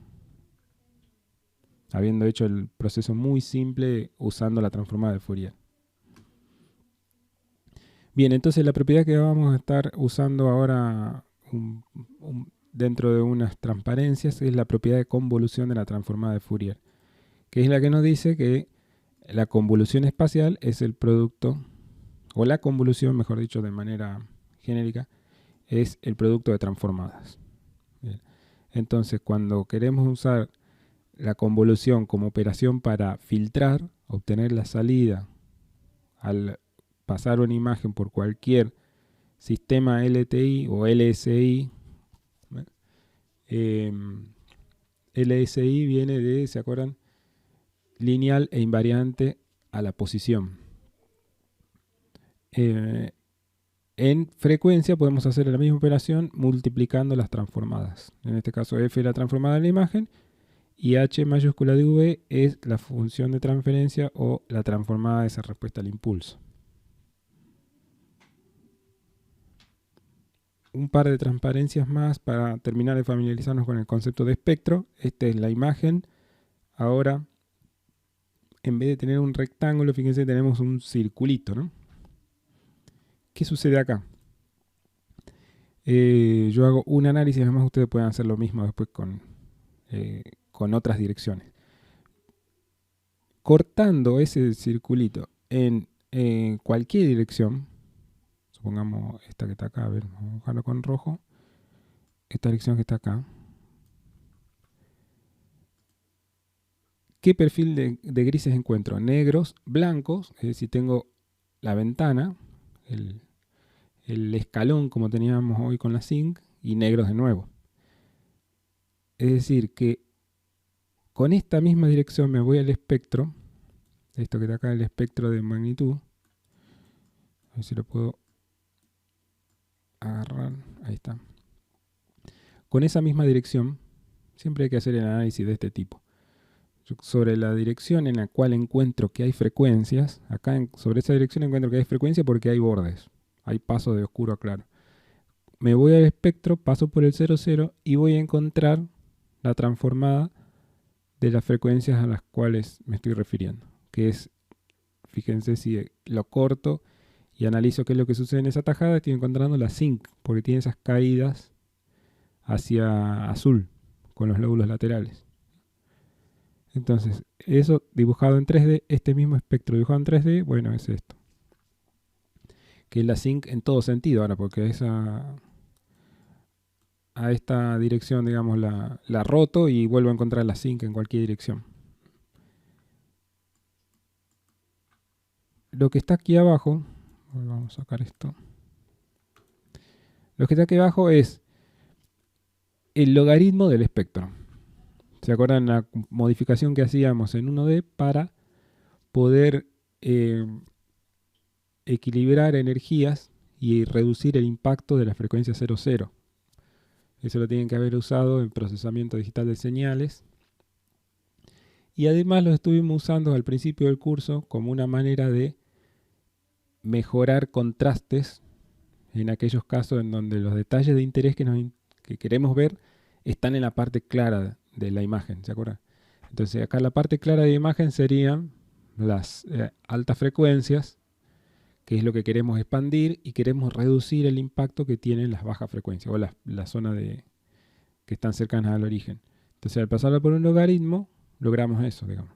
habiendo hecho el proceso muy simple usando la transformada de Fourier. Bien, entonces la propiedad que vamos a estar usando ahora dentro de unas transparencias es la propiedad de convolución de la transformada de Fourier, que es la que nos dice que la convolución espacial es el producto, o la convolución, mejor dicho, de manera genérica, es el producto de transformadas. Bien. Entonces, cuando queremos usar la convolución como operación para filtrar, obtener la salida al pasar una imagen por cualquier sistema LTI o LSI. LSI viene de, ¿se acuerdan? Lineal e invariante a la posición. En frecuencia podemos hacer la misma operación multiplicando las transformadas. En este caso f es la transformada de la imagen y h mayúscula de v es la función de transferencia o la transformada de esa respuesta al impulso. Un par de transparencias más para terminar de familiarizarnos con el concepto de espectro. Esta es la imagen. Ahora, en vez de tener un rectángulo, fíjense, tenemos un circulito, ¿no? ¿Qué sucede acá? Yo hago un análisis, además ustedes pueden hacer lo mismo después con otras direcciones. Cortando ese circulito en cualquier dirección, supongamos esta que está acá, a ver, vamos a buscarlo con rojo, esta dirección que está acá. ¿Qué perfil de grises encuentro? Negros, blancos, es decir, tengo la ventana, el escalón como teníamos hoy con la zinc, y negros de nuevo. Es decir, que con esta misma dirección me voy al espectro, esto que está acá, el espectro de magnitud. A ver si lo puedo agarrar, ahí está. Con esa misma dirección, siempre hay que hacer el análisis de este tipo. Sobre la dirección en la cual encuentro que hay frecuencias, acá sobre esa dirección encuentro que hay frecuencia porque hay bordes, hay pasos de oscuro a claro. Me voy al espectro, paso por el 00 y voy a encontrar la transformada de las frecuencias a las cuales me estoy refiriendo, que es, fíjense si lo corto y analizo qué es lo que sucede en esa tajada, estoy encontrando la zinc, porque tiene esas caídas hacia azul con los lóbulos laterales. Entonces, eso dibujado en 3D, este mismo espectro dibujado en 3D, bueno, es esto. Que es la zinc en todo sentido ahora, porque a esta dirección, digamos, la roto y vuelvo a encontrar la zinc en cualquier dirección. Lo que está aquí abajo, vamos a sacar esto. Lo que está aquí abajo es el logaritmo del espectro. ¿Se acuerdan la modificación que hacíamos en 1D para poder equilibrar energías y reducir el impacto de la frecuencia 00? Eso lo tienen que haber usado en procesamiento digital de señales. Y además lo estuvimos usando al principio del curso como una manera de mejorar contrastes en aquellos casos en donde los detalles de interés que queremos ver están en la parte clara de la imagen, ¿se acuerdan? Entonces acá la parte clara de la imagen serían las altas frecuencias, que es lo que queremos expandir, y queremos reducir el impacto que tienen las bajas frecuencias o la zona que están cercanas al origen. Entonces al pasarlo por un logaritmo, logramos eso, digamos.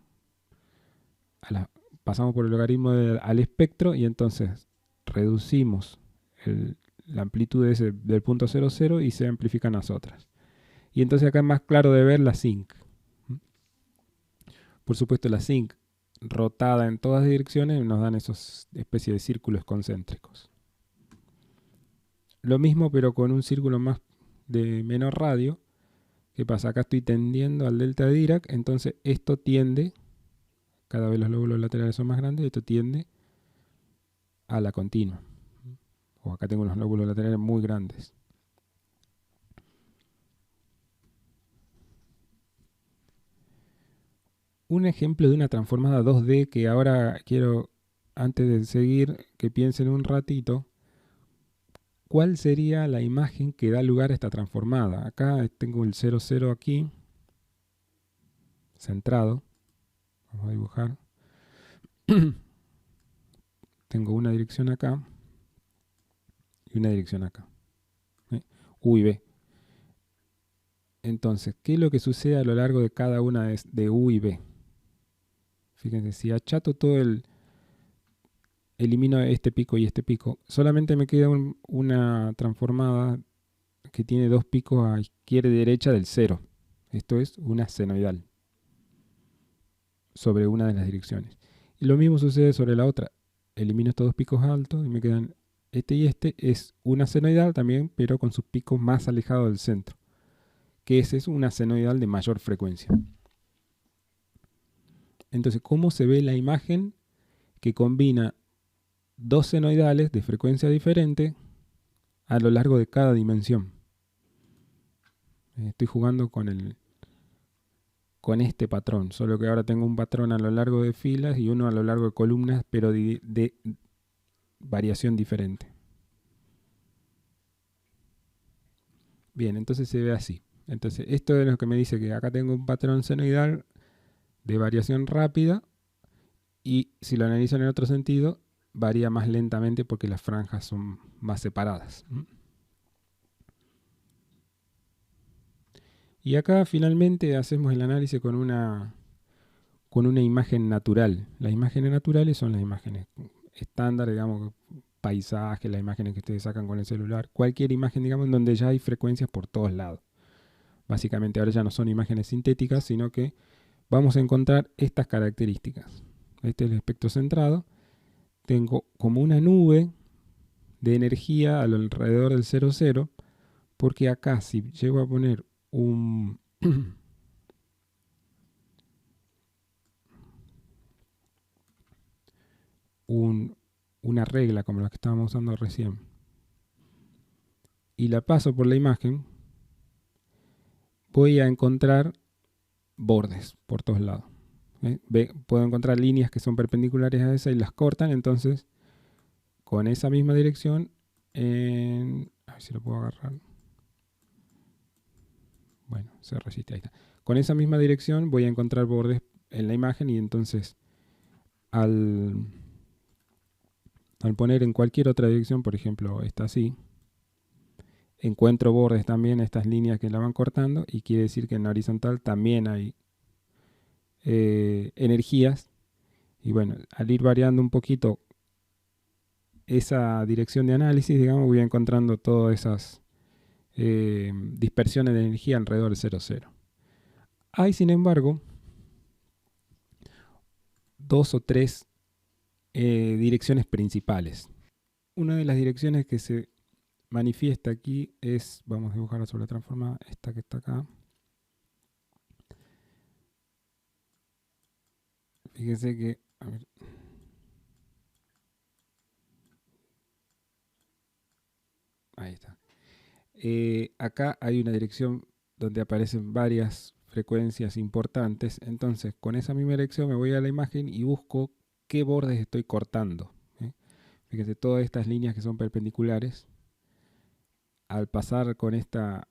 Pasamos por el logaritmo al espectro y entonces reducimos la amplitud del punto 00 y se amplifican las otras. Y entonces acá es más claro de ver la zinc. Por supuesto la zinc rotada en todas direcciones nos dan esos especies de círculos concéntricos. Lo mismo pero con un círculo más de menor radio. ¿Qué pasa? Acá estoy tendiendo al delta de Dirac, entonces esto tiende, cada vez los lóbulos laterales son más grandes, esto tiende a la continua. O acá tengo los lóbulos laterales muy grandes. Un ejemplo de una transformada 2D que ahora quiero, antes de seguir, que piensen un ratito, ¿cuál sería la imagen que da lugar a esta transformada? Acá tengo el 00 aquí, centrado. Vamos a dibujar. Tengo una dirección acá y una dirección acá. U y B. Entonces, ¿qué es lo que sucede a lo largo de cada una de U y B? Fíjense, si achato todo elimino este pico y este pico, solamente me queda una transformada que tiene dos picos a izquierda y derecha del 0. Esto es una senoidal sobre una de las direcciones. Y lo mismo sucede sobre la otra. Elimino estos dos picos altos y me quedan este y este, es una senoidal también, pero con sus picos más alejados del centro, que ese es una senoidal de mayor frecuencia. Entonces, ¿cómo se ve la imagen que combina dos senoidales de frecuencia diferente a lo largo de cada dimensión? Estoy jugando con este patrón, solo que ahora tengo un patrón a lo largo de filas y uno a lo largo de columnas, pero de variación diferente. Bien, entonces se ve así. Entonces, esto es lo que me dice que acá tengo un patrón senoidal de variación rápida, y si lo analizo en el otro sentido, varía más lentamente porque las franjas son más separadas. Y acá finalmente hacemos el análisis con una imagen natural. Las imágenes naturales son las imágenes estándar, digamos, paisajes, las imágenes que ustedes sacan con el celular, cualquier imagen, digamos, en donde ya hay frecuencias por todos lados. Básicamente ahora ya no son imágenes sintéticas, sino que vamos a encontrar estas características. Este es el espectro centrado. Tengo como una nube de energía alrededor del 0,0, porque acá si llego a poner un una regla como la que estábamos usando recién y la paso por la imagen, voy a encontrar bordes por todos lados. Puedo encontrar líneas que son perpendiculares a esa y las cortan, entonces con esa misma dirección, a ver si lo puedo agarrar. Bueno, se resiste, ahí está. Con esa misma dirección voy a encontrar bordes en la imagen, y entonces al poner en cualquier otra dirección, por ejemplo esta así, encuentro bordes también, estas líneas que la van cortando, y quiere decir que en la horizontal también hay energías. Y bueno, al ir variando un poquito esa dirección de análisis, digamos, voy encontrando todas esas dispersiones de energía alrededor del 0,0. Hay, sin embargo, dos o tres direcciones principales. Una de las direcciones que se manifiesta aquí es, vamos a dibujarla sobre la transformada, esta que está acá. Fíjense que, a ver, ahí está. Acá hay una dirección donde aparecen varias frecuencias importantes. Entonces, con esa misma dirección me voy a la imagen y busco qué bordes estoy cortando. Fíjense, todas estas líneas que son perpendiculares, al pasar con esta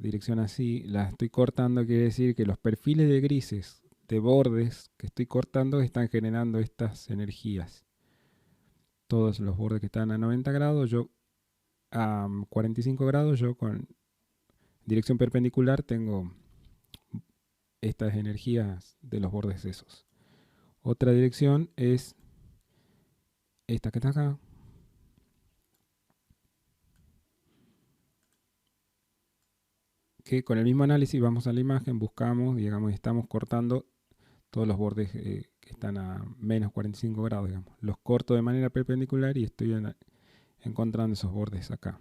dirección así, las estoy cortando, quiere decir que los perfiles de grises de bordes que estoy cortando están generando estas energías. Todos los bordes que están a 90 grados, yo a 45 grados, yo con dirección perpendicular tengo estas energías de los bordes esos. Otra dirección es esta que está acá, que con el mismo análisis vamos a la imagen, buscamos, digamos, y estamos cortando todos los bordes que están a menos 45 grados, digamos. Los corto de manera perpendicular y estoy encontrando esos bordes acá.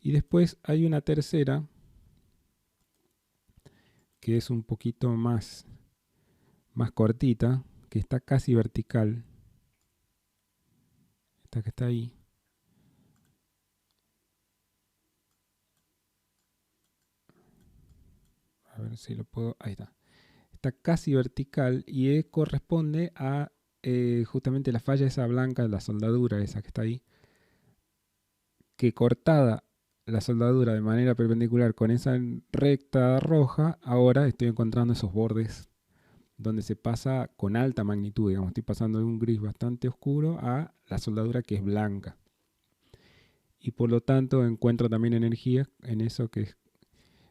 Y después hay una tercera que es un poquito más cortita, que está casi vertical. Esta que está ahí. A ver si lo puedo. Ahí está. Está casi vertical y corresponde a justamente la falla esa blanca de la soldadura, esa que está ahí. Que cortada la soldadura de manera perpendicular con esa recta roja, ahora estoy encontrando esos bordes donde se pasa con alta magnitud, digamos, estoy pasando de un gris bastante oscuro a la soldadura que es blanca. Y por lo tanto encuentro también energía en eso que es,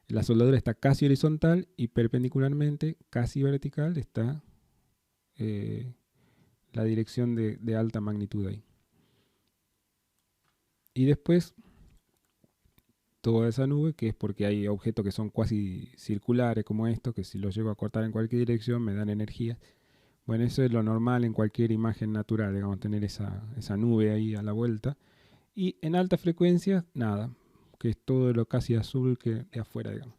la soldadura está casi horizontal y perpendicularmente, casi vertical, está la dirección de alta magnitud ahí. Y después toda esa nube, que es porque hay objetos que son cuasi circulares como estos, que si los llego a cortar en cualquier dirección me dan energía. Bueno, eso es lo normal en cualquier imagen natural, digamos, tener esa nube ahí a la vuelta. Y en alta frecuencia, nada, que es todo lo casi azul que de afuera, digamos.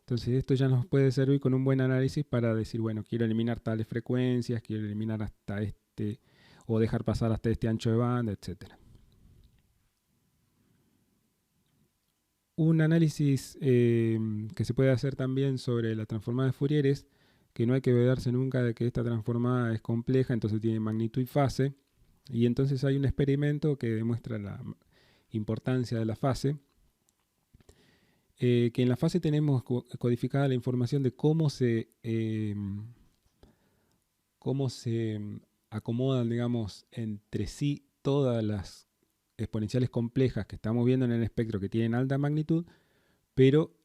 Entonces esto ya nos puede servir con un buen análisis para decir, bueno, quiero eliminar tales frecuencias, quiero eliminar hasta este, o dejar pasar hasta este ancho de banda, etcétera. Un análisis que se puede hacer también sobre la transformada de Fourier es que no hay que olvidarse nunca de que esta transformada es compleja, entonces tiene magnitud y fase. Y entonces hay un experimento que demuestra la importancia de la fase. Que en la fase tenemos codificada la información de cómo se acomodan, digamos, entre sí todas las exponenciales complejas que estamos viendo en el espectro que tienen alta magnitud, pero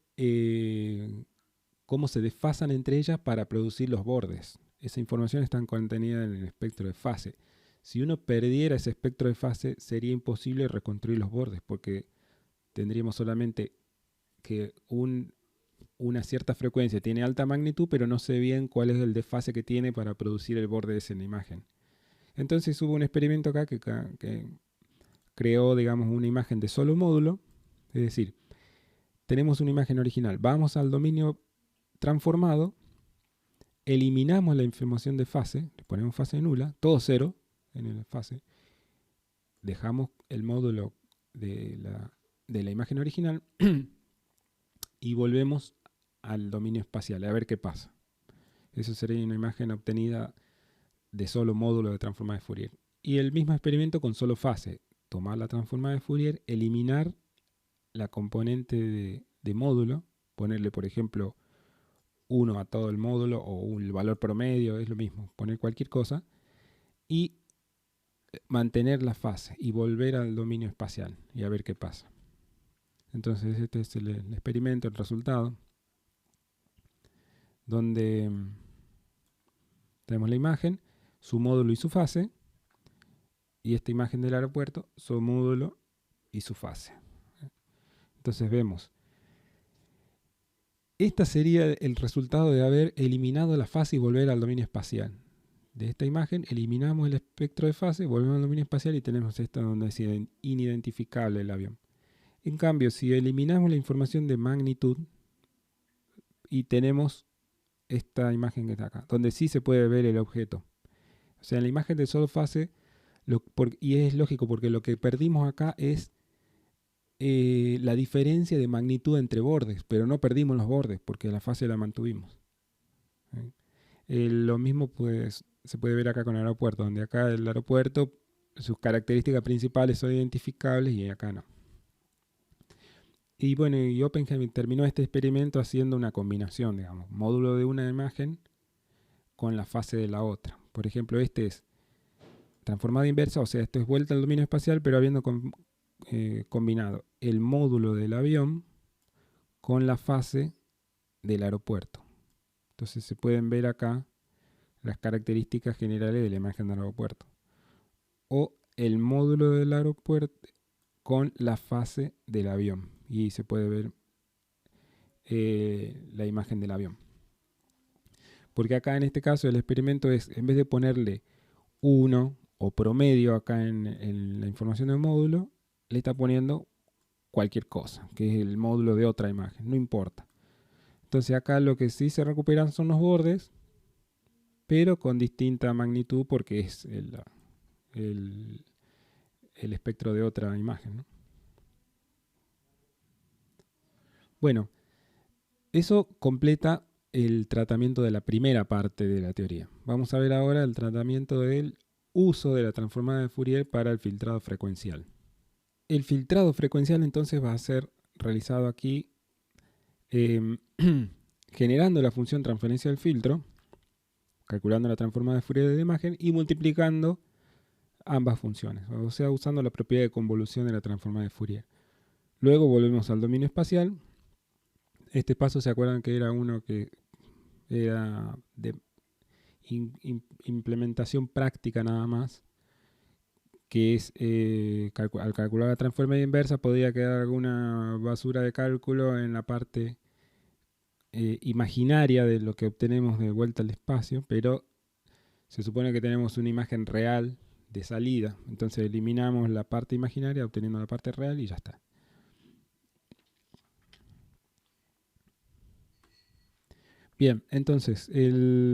cómo se desfasan entre ellas para producir los bordes. Esa información está contenida en el espectro de fase. Si uno perdiera ese espectro de fase, sería imposible reconstruir los bordes, porque tendríamos solamente que una cierta frecuencia tiene alta magnitud, pero no sé bien cuál es el desfase que tiene para producir el borde de esa imagen. Entonces hubo un experimento acá que creó, digamos, una imagen de solo módulo, es decir, tenemos una imagen original, vamos al dominio transformado, eliminamos la información de fase, le ponemos fase nula, todo cero en el fase, dejamos el módulo de la imagen original y volvemos al dominio espacial, a ver qué pasa. Eso sería una imagen obtenida de solo módulo de transformada de Fourier. Y el mismo experimento con solo fase, tomar la transformada de Fourier, eliminar la componente de módulo, ponerle por ejemplo 1 a todo el módulo o el valor promedio, es lo mismo, poner cualquier cosa y mantener la fase y volver al dominio espacial y a ver qué pasa. Entonces este es el experimento, el resultado, donde tenemos la imagen, su módulo y su fase, y esta imagen del aeropuerto, su módulo y su fase. Entonces vemos, este sería el resultado de haber eliminado la fase y volver al dominio espacial. De esta imagen eliminamos el espectro de fase, volvemos al dominio espacial y tenemos esto donde es inidentificable el avión. En cambio, si eliminamos la información de magnitud y tenemos esta imagen que está acá, donde sí se puede ver el objeto. O sea, en la imagen de solo fase, y es lógico porque lo que perdimos acá es la diferencia de magnitud entre bordes, pero no perdimos los bordes porque la fase la mantuvimos. Lo mismo pues, se puede ver acá con el aeropuerto, donde acá el aeropuerto, sus características principales son identificables y acá no. Y bueno, y Oppenheim terminó este experimento haciendo una combinación, digamos, módulo de una imagen con la fase de la otra. Por ejemplo, este es transformada inversa, o sea, esto es vuelta al dominio espacial, pero habiendo combinado el módulo del avión con la fase del aeropuerto. Entonces se pueden ver acá las características generales de la imagen del aeropuerto. O el módulo del aeropuerto con la fase del avión. Y se puede ver la imagen del avión. Porque acá en este caso el experimento es, en vez de ponerle 1 o promedio acá en la información del módulo, le está poniendo cualquier cosa, que es el módulo de otra imagen, no importa. Entonces acá lo que sí se recuperan son los bordes, pero con distinta magnitud porque es el espectro de otra imagen, ¿no? Bueno, eso completa el tratamiento de la primera parte de la teoría. Vamos a ver ahora el tratamiento del uso de la transformada de Fourier para el filtrado frecuencial. El filtrado frecuencial entonces va a ser realizado aquí generando la función transferencia del filtro, calculando la transformada de Fourier de la imagen y multiplicando ambas funciones, o sea, usando la propiedad de convolución de la transformada de Fourier. Luego volvemos al dominio espacial. Este paso, ¿se acuerdan que era uno que era de implementación práctica nada más? Que es, al calcular la transformada inversa, podía quedar alguna basura de cálculo en la parte imaginaria de lo que obtenemos de vuelta al espacio, pero Se supone que tenemos una imagen real de salida, entonces eliminamos la parte imaginaria obteniendo la parte real y ya está. Bien, entonces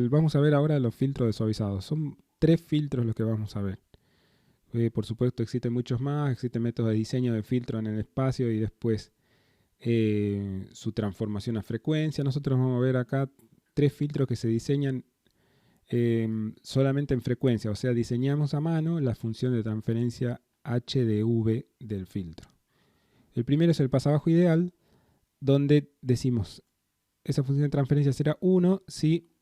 vamos a ver ahora los filtros de suavizado. Son 3 filtros los que vamos a ver. Por supuesto existen muchos más, existen métodos de diseño de filtro en el espacio y después su transformación a frecuencia. Nosotros vamos a ver acá 3 filtros que se diseñan solamente en frecuencia, o sea, diseñamos a mano la función de transferencia h de v del filtro. El primero es el pasabajo ideal, donde decimos esa función de transferencia será 1 si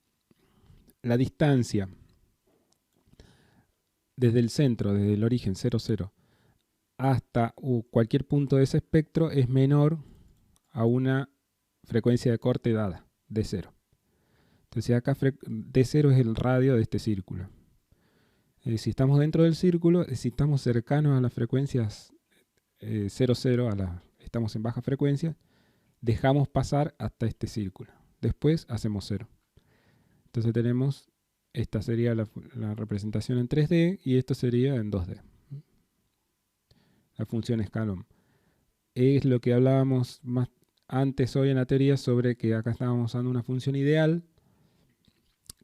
la distancia desde el centro, desde el origen 0, 0, hasta cualquier punto de ese espectro es menor a una frecuencia de corte dada, de 0. Entonces acá D0 es el radio de este círculo. Si estamos dentro del círculo, si estamos cercanos a las frecuencias 0, 0, estamos en baja frecuencia, dejamos pasar hasta este círculo. Después hacemos 0. Entonces tenemos, esta sería la representación en 3D y esto sería en 2D. La función escalón. Es lo que hablábamos más antes hoy en la teoría sobre que acá estábamos usando una función ideal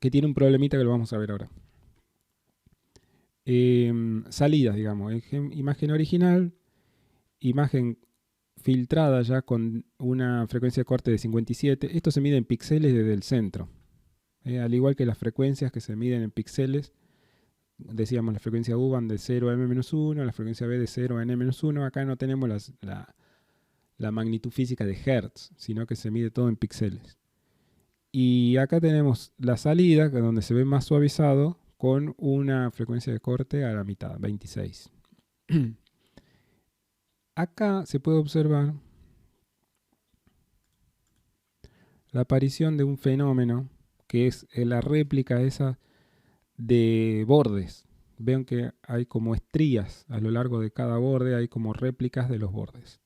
que tiene un problemita que lo vamos a ver ahora. Salidas, digamos, imagen original, imagen filtrada ya con una frecuencia de corte de 57. Esto se mide en píxeles desde el centro. Al igual que las frecuencias que se miden en píxeles, decíamos la frecuencia U van de 0 a m-1, la frecuencia B de 0 a n-1. Acá no tenemos la magnitud física de Hertz, sino que se mide todo en píxeles. Y acá tenemos la salida, que es donde se ve más suavizado, con una frecuencia de corte a la mitad, 26. Acá se puede observar la aparición de un fenómeno que es la réplica esa de bordes. Ven que hay como estrías a lo largo de cada borde, hay como réplicas de los bordes.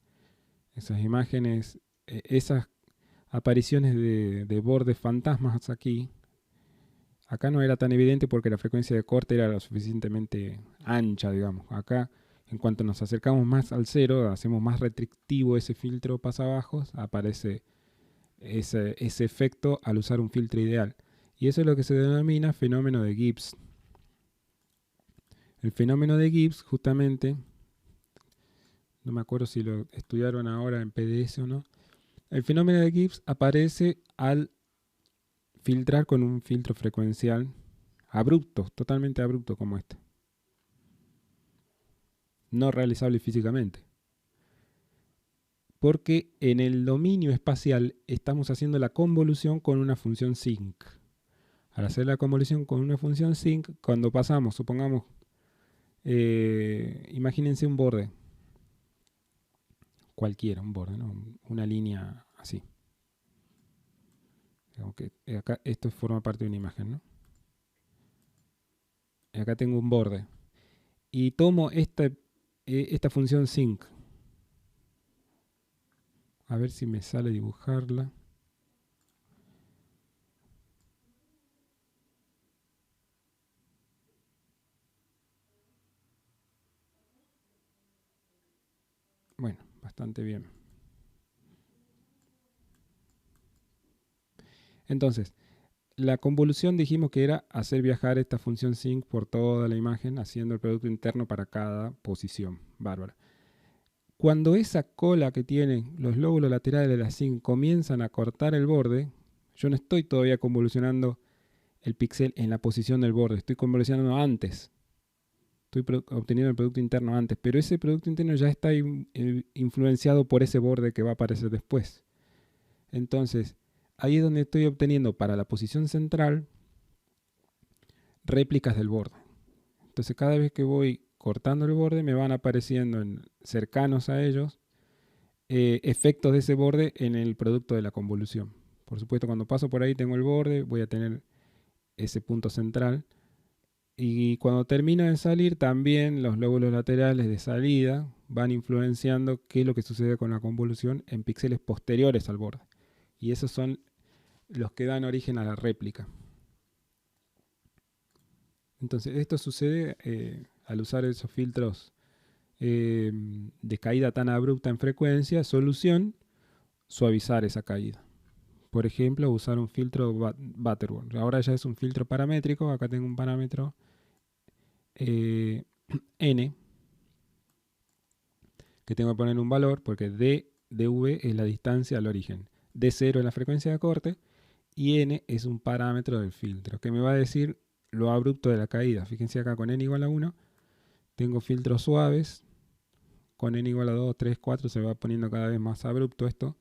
Esas imágenes, esas apariciones de bordes fantasmas aquí, acá no era tan evidente porque la frecuencia de corte era lo suficientemente ancha, digamos. Acá, en cuanto nos acercamos más al 0, hacemos más restrictivo ese filtro pasabajos, aparece ese efecto al usar un filtro ideal. Y eso es lo que se denomina fenómeno de Gibbs. El fenómeno de Gibbs, justamente, no me acuerdo si lo estudiaron ahora en PDS o no, el fenómeno de Gibbs aparece al filtrar con un filtro frecuencial abrupto, totalmente abrupto como este. No realizable físicamente. Porque en el dominio espacial estamos haciendo la convolución con una función sinc. Al hacer la convolución con una función sinc, cuando pasamos, supongamos, imagínense un borde, cualquiera, un borde, ¿no? Una línea así. Aunque acá esto forma parte de una imagen, ¿no? Y acá tengo un borde. Y tomo esta función sinc. A ver si me sale dibujarla. Bueno, bastante bien. Entonces, la convolución dijimos que era hacer viajar esta función sinc por toda la imagen, haciendo el producto interno para cada posición. Bárbara. Cuando esa cola que tienen los lóbulos laterales de la sinc comienzan a cortar el borde, yo no estoy todavía convolucionando el píxel en la posición del borde, estoy convolucionando antes. Estoy obteniendo el producto interno antes, pero ese producto interno ya está influenciado por ese borde que va a aparecer después. Entonces, ahí es donde estoy obteniendo para la posición central réplicas del borde. Entonces, cada vez que voy cortando el borde, me van apareciendo cercanos a ellos efectos de ese borde en el producto de la convolución. Por supuesto, cuando paso por ahí tengo el borde, voy a tener ese punto central. Y cuando termina de salir, también los lóbulos laterales de salida van influenciando qué es lo que sucede con la convolución en píxeles posteriores al borde. Y esos son los que dan origen a la réplica. Entonces esto sucede al usar esos filtros de caída tan abrupta en frecuencia. Solución: suavizar esa caída. Por ejemplo, usar un filtro Butterworth. Ahora ya es un filtro paramétrico. Acá tengo un parámetro n, que tengo que poner un valor, porque dv es la distancia al origen, d0 es la frecuencia de corte, y n es un parámetro del filtro, que me va a decir lo abrupto de la caída. Fíjense acá, con n igual a 1, tengo filtros suaves. Con n igual a 2, 3, 4 se va poniendo cada vez más abrupto esto.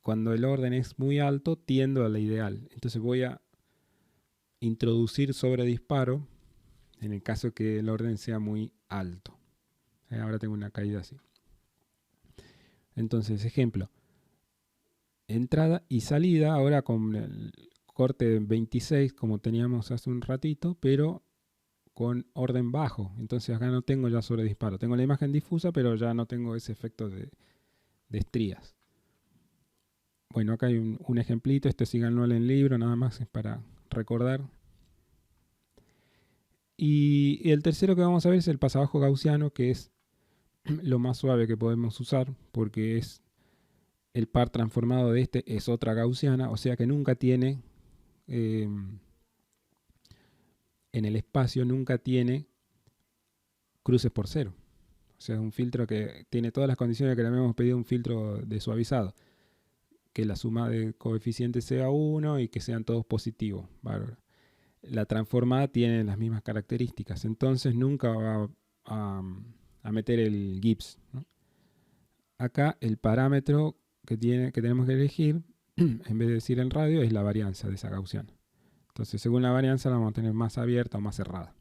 Cuando el orden es muy alto, tiendo a la ideal. Entonces voy a introducir sobre disparo en el caso que el orden sea muy alto. Ahora tengo una caída así. Entonces, ejemplo, entrada y salida, ahora con el corte 26 como teníamos hace un ratito, pero con orden bajo. Entonces acá no tengo ya sobre disparo. Tengo la imagen difusa, pero ya no tengo ese efecto de estrías. Bueno, acá hay un ejemplito. Esto síganlo en el libro, nada más es para recordar. Y el tercero que vamos a ver es el pasabajo gaussiano, que es lo más suave que podemos usar, porque es el par transformado de este es otra gaussiana, o sea que nunca tiene, en el espacio nunca tiene cruces por cero. O sea, es un filtro que tiene todas las condiciones que le habíamos pedido un filtro de suavizado. Que la suma de coeficientes sea 1 y que sean todos positivos. Bárbaro. La transformada tiene las mismas características, entonces nunca va a meter el Gibbs, ¿no? Acá el parámetro que tenemos que elegir, en vez de decir en radio, es la varianza de esa gaussiana. Entonces, según la varianza, la vamos a tener más abierta o más cerrada.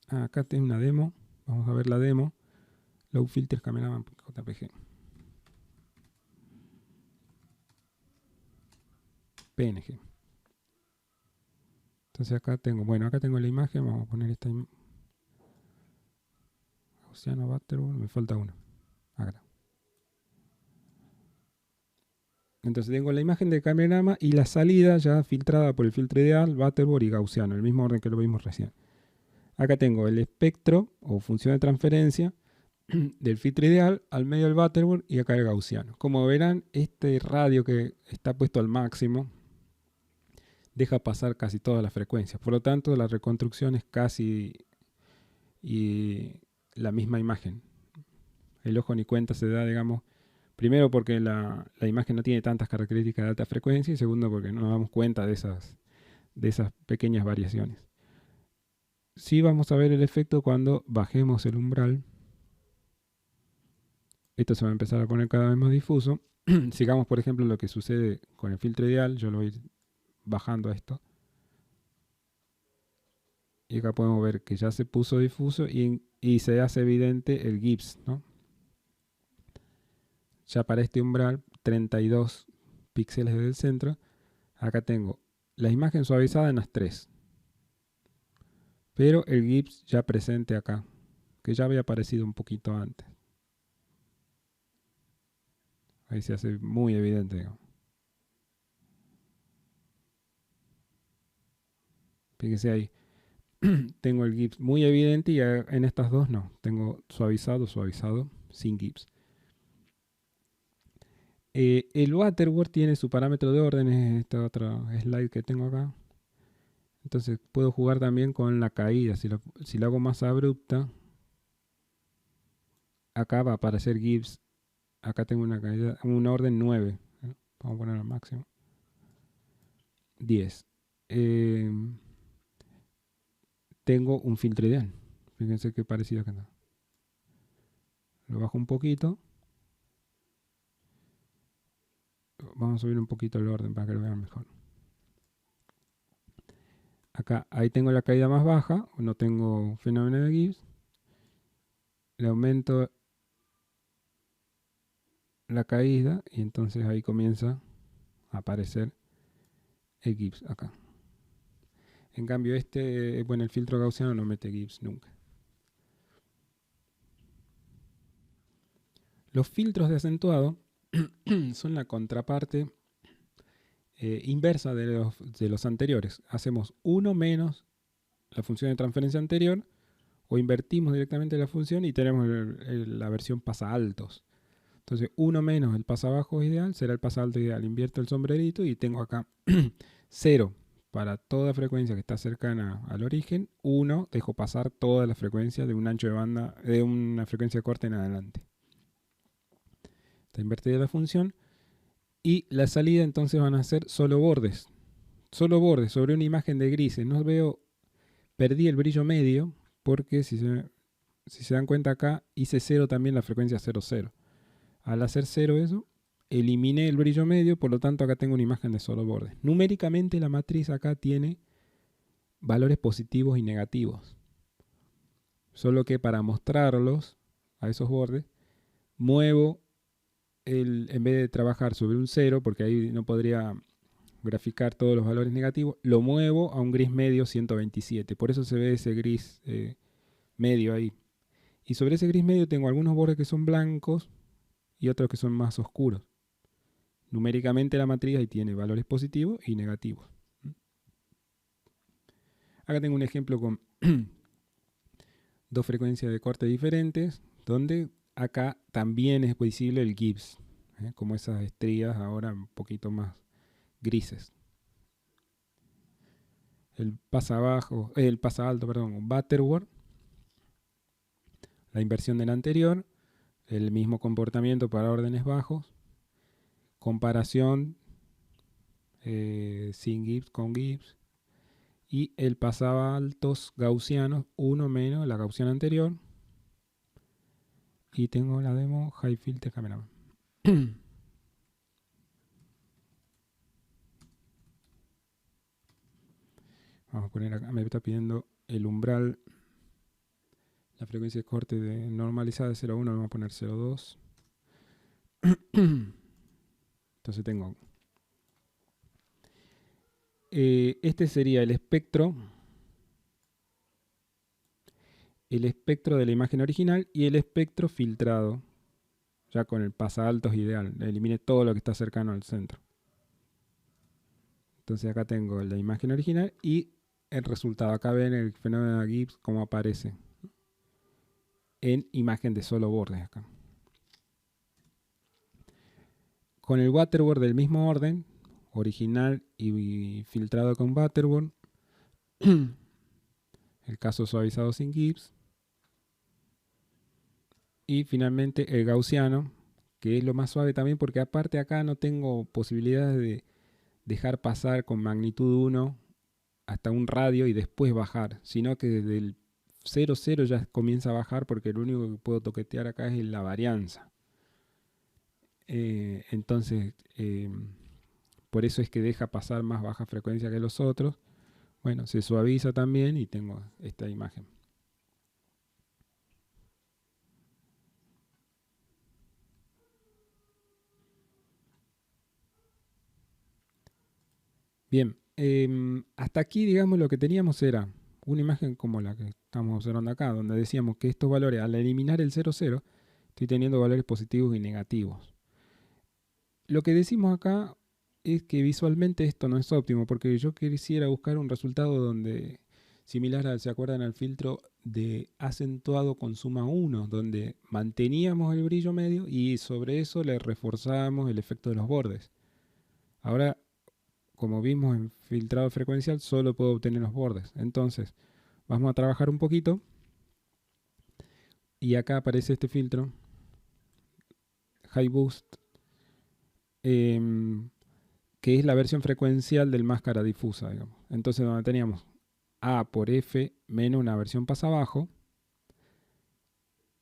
Acá tengo una demo. Vamos a ver la demo. Low Filters Cameraman JPG. PNG. Entonces acá tengo, acá tengo la imagen. Vamos a poner esta imagen. Gaussiano Butterworth, me falta uno. Acá. Entonces tengo la imagen de Camerama y la salida ya filtrada por el filtro ideal, Butterworth y Gaussiano, el mismo orden que lo vimos recién. Acá tengo el espectro o función de transferencia del filtro ideal, al medio el Butterworth y acá el Gaussiano. Como verán, este radio que está puesto al máximo deja pasar casi todas las frecuencias. Por lo tanto, la reconstrucción es casi la misma imagen. El ojo ni cuenta se da, digamos. Primero porque la imagen no tiene tantas características de alta frecuencia y segundo porque no nos damos cuenta de esas pequeñas variaciones. Sí vamos a ver el efecto cuando bajemos el umbral. Esto se va a empezar a poner cada vez más difuso. Sigamos, por ejemplo, lo que sucede con el filtro ideal. Yo lo voy a ir bajando a esto. Y acá podemos ver que ya se puso difuso y se hace evidente el Gibbs, ¿no? Ya para este umbral, 32 píxeles desde el centro. Acá tengo la imagen suavizada en las 3. Pero el Gibbs ya presente acá, que ya había aparecido un poquito antes. Ahí se hace muy evidente, digamos. Fíjense ahí. Tengo el Gibbs muy evidente y en estas dos no. Tengo suavizado, sin Gibbs. El Butterworth tiene su parámetro de orden, es esta otra slide que tengo acá. Entonces puedo jugar también con la caída. Si lo hago más abrupta, acá va a aparecer Gibbs. Acá tengo una caída, un orden 9. Vamos a poner al máximo. 10. Tengo un filtro ideal. Fíjense qué parecido que está. Lo bajo un poquito. Vamos a subir un poquito el orden para que lo vean mejor. Acá, ahí tengo la caída más baja. No tengo fenómeno de Gibbs. Le aumento la caída y entonces ahí comienza a aparecer el Gibbs acá. En cambio el filtro gaussiano no mete Gibbs nunca. Los filtros de acentuado son la contraparte inversa de los anteriores. Hacemos 1 menos la función de transferencia anterior, o invertimos directamente la función y tenemos la versión pasa-altos. Entonces 1 menos el pasa-abajo ideal será el pasa-alto ideal. Invierto el sombrerito y tengo acá 0 para toda frecuencia que está cercana al origen. 1 dejo pasar toda la frecuencia de un ancho de banda, de una frecuencia corta en adelante. Está invertida la función. Y la salida entonces van a ser solo bordes. Solo bordes sobre una imagen de grises. No veo, perdí el brillo medio porque si se dan cuenta acá hice 0 también la frecuencia 0,0. Al hacer 0 eso, eliminé el brillo medio, por lo tanto acá tengo una imagen de solo bordes. Numéricamente la matriz acá tiene valores positivos y negativos. Solo que para mostrarlos a esos bordes, muevo en vez de trabajar sobre un 0, porque ahí no podría graficar todos los valores negativos, lo muevo a un gris medio 127. Por eso se ve ese gris medio ahí. Y sobre ese gris medio tengo algunos bordes que son blancos y otros que son más oscuros. Numéricamente la matriz ahí tiene valores positivos y negativos. Acá tengo un ejemplo con dos frecuencias de corte diferentes, donde acá también es visible el Gibbs, como esas estrías ahora un poquito más grises. El pasa alto, Butterworth, la inversión del anterior, el mismo comportamiento para órdenes bajos, comparación sin Gibbs con Gibbs, y el pasaba altos gaussianos, 1 menos la gaussiana anterior. Y tengo la demo High Filter Cameraman. Vamos a poner acá, me está pidiendo el umbral, la frecuencia de corte normalizada de 0,1, vamos a poner 0,2. Entonces tengo este sería el espectro de la imagen original y el espectro filtrado, ya con el pasa altos ideal. Elimine todo lo que está cercano al centro. Entonces acá tengo la imagen original y el resultado. Acá ven el fenómeno de Gibbs como aparece en imagen de solo bordes acá. Con el Butterworth del mismo orden, original y filtrado con Butterworth, el caso suavizado sin Gibbs, y finalmente el gaussiano, que es lo más suave también porque aparte acá no tengo posibilidades de dejar pasar con magnitud 1 hasta un radio y después bajar, sino que desde el 0,0 ya comienza a bajar porque lo único que puedo toquetear acá es la varianza. Entonces, por eso es que deja pasar más baja frecuencia que los otros. Bueno, se suaviza también y tengo esta imagen. Bien, hasta aquí, digamos, lo que teníamos era una imagen como la que estamos observando acá, donde decíamos que estos valores, al eliminar el 0,0, estoy teniendo valores positivos y negativos. Lo que decimos acá es que visualmente esto no es óptimo, porque yo quisiera buscar un resultado donde, similar al, ¿se acuerdan al filtro de acentuado con suma 1, donde manteníamos el brillo medio y sobre eso le reforzábamos el efecto de los bordes? Ahora, como vimos en filtrado frecuencial, solo puedo obtener los bordes. Entonces, vamos a trabajar un poquito. Y acá aparece este filtro, High Boost, que es la versión frecuencial del máscara difusa, digamos. Entonces, donde teníamos A por F menos una versión pasa abajo.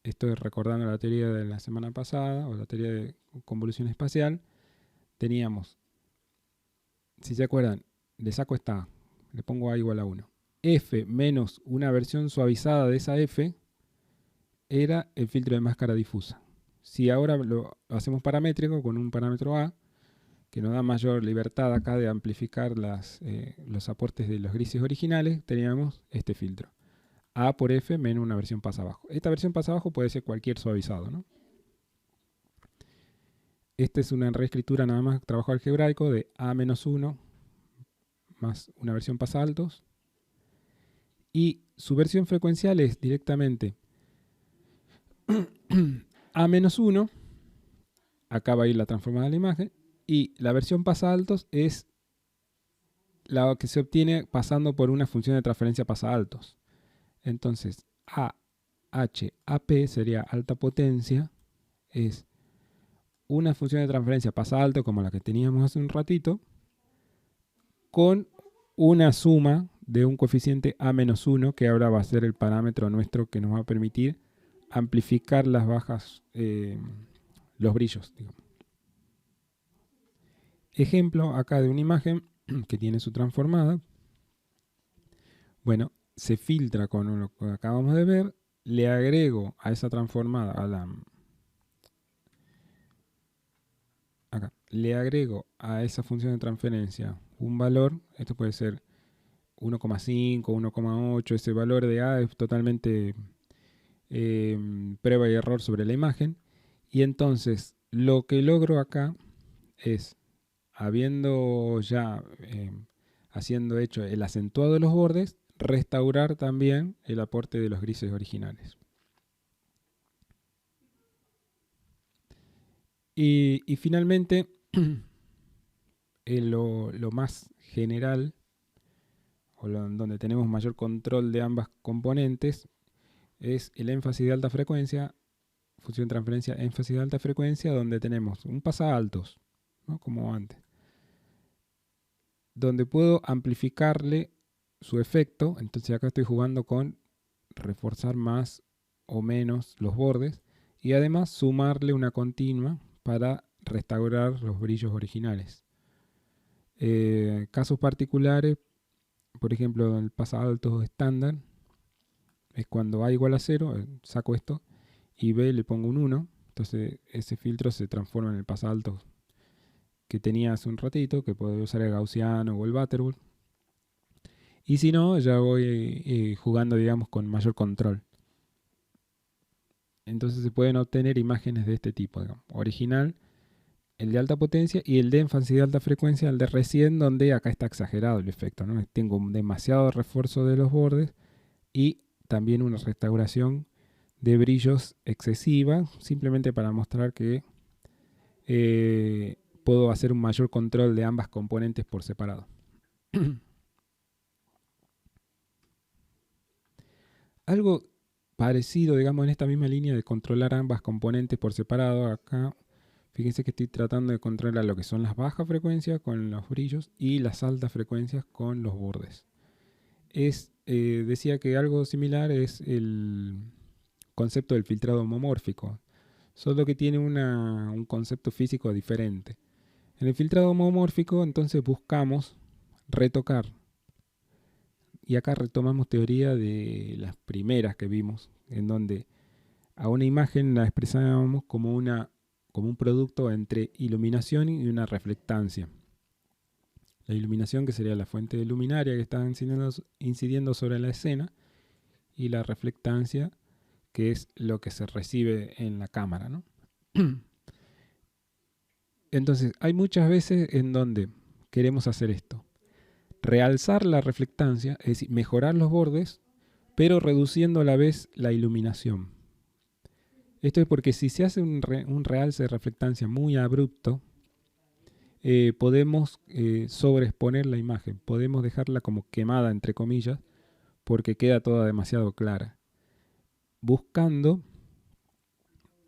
Esto es recordando la teoría de la semana pasada, o la teoría de convolución espacial. Teníamos, si se acuerdan, le saco esta A, le pongo A igual a 1. F menos una versión suavizada de esa F era el filtro de máscara difusa. Si ahora lo hacemos paramétrico con un parámetro A, que nos da mayor libertad acá de amplificar los aportes de los grises originales, teníamos este filtro. A por F menos una versión pasa abajo. Esta versión pasa abajo puede ser cualquier suavizado, ¿no? Esta es una reescritura nada más, trabajo algebraico de A-1 más una versión pasaltos. Y su versión frecuencial es directamente A-1, acá va a ir la transformada de la imagen, y la versión pasaltos es la que se obtiene pasando por una función de transferencia pasaltos. Entonces, AHAP sería alta potencia, es una función de transferencia pasalto como la que teníamos hace un ratito, con una suma de un coeficiente A-1, que ahora va a ser el parámetro nuestro que nos va a permitir amplificar las bajas, los brillos, digamos. Ejemplo acá de una imagen que tiene su transformada. Bueno, se filtra con lo que acabamos de ver, le agrego a esa transformada, acá, le agrego a esa función de transferencia un valor, esto puede ser 1,5, 1,8, ese valor de A es totalmente prueba y error sobre la imagen, y entonces lo que logro acá es, habiendo ya haciendo hecho el acentuado de los bordes, restaurar también el aporte de los grises originales. Y finalmente, lo más general, o donde tenemos mayor control de ambas componentes, es el énfasis de alta frecuencia, función de transferencia énfasis de alta frecuencia, donde tenemos un pasaltos, ¿no? Como antes, donde puedo amplificarle su efecto. Entonces acá estoy jugando con reforzar más o menos los bordes y además sumarle una continua para restaurar los brillos originales. Casos particulares, por ejemplo, el pasaltos estándar es cuando A igual a 0, saco esto, y B le pongo un 1, entonces ese filtro se transforma en el pasaltos que tenía hace un ratito, que puedo usar el gaussiano o el Butterworth. Y si no, ya voy jugando, digamos, con mayor control. Entonces se pueden obtener imágenes de este tipo, digamos, original, el de alta potencia, y el de énfasis de alta frecuencia, el de recién, donde acá está exagerado el efecto, ¿no? Tengo demasiado refuerzo de los bordes y también una restauración de brillos excesiva, simplemente para mostrar que puedo hacer un mayor control de ambas componentes por separado. Algo parecido, digamos, en esta misma línea de controlar ambas componentes por separado, acá fíjense que estoy tratando de controlar lo que son las bajas frecuencias con los brillos y las altas frecuencias con los bordes. Decía que algo similar es el concepto del filtrado homomórfico, solo que tiene un concepto físico diferente. En el filtrado homomórfico entonces buscamos retocar, y acá retomamos teoría de las primeras que vimos, en donde a una imagen la expresábamos como un producto entre iluminación y una reflectancia. La iluminación, que sería la fuente luminaria que está incidiendo sobre la escena, y la reflectancia, que es lo que se recibe en la cámara, ¿no? Entonces, hay muchas veces en donde queremos hacer esto. Realzar la reflectancia, es decir, mejorar los bordes, pero reduciendo a la vez la iluminación. Esto es porque si se hace un realce de reflectancia muy abrupto, podemos sobreexponer la imagen, podemos dejarla como quemada, entre comillas, porque queda toda demasiado clara. Buscando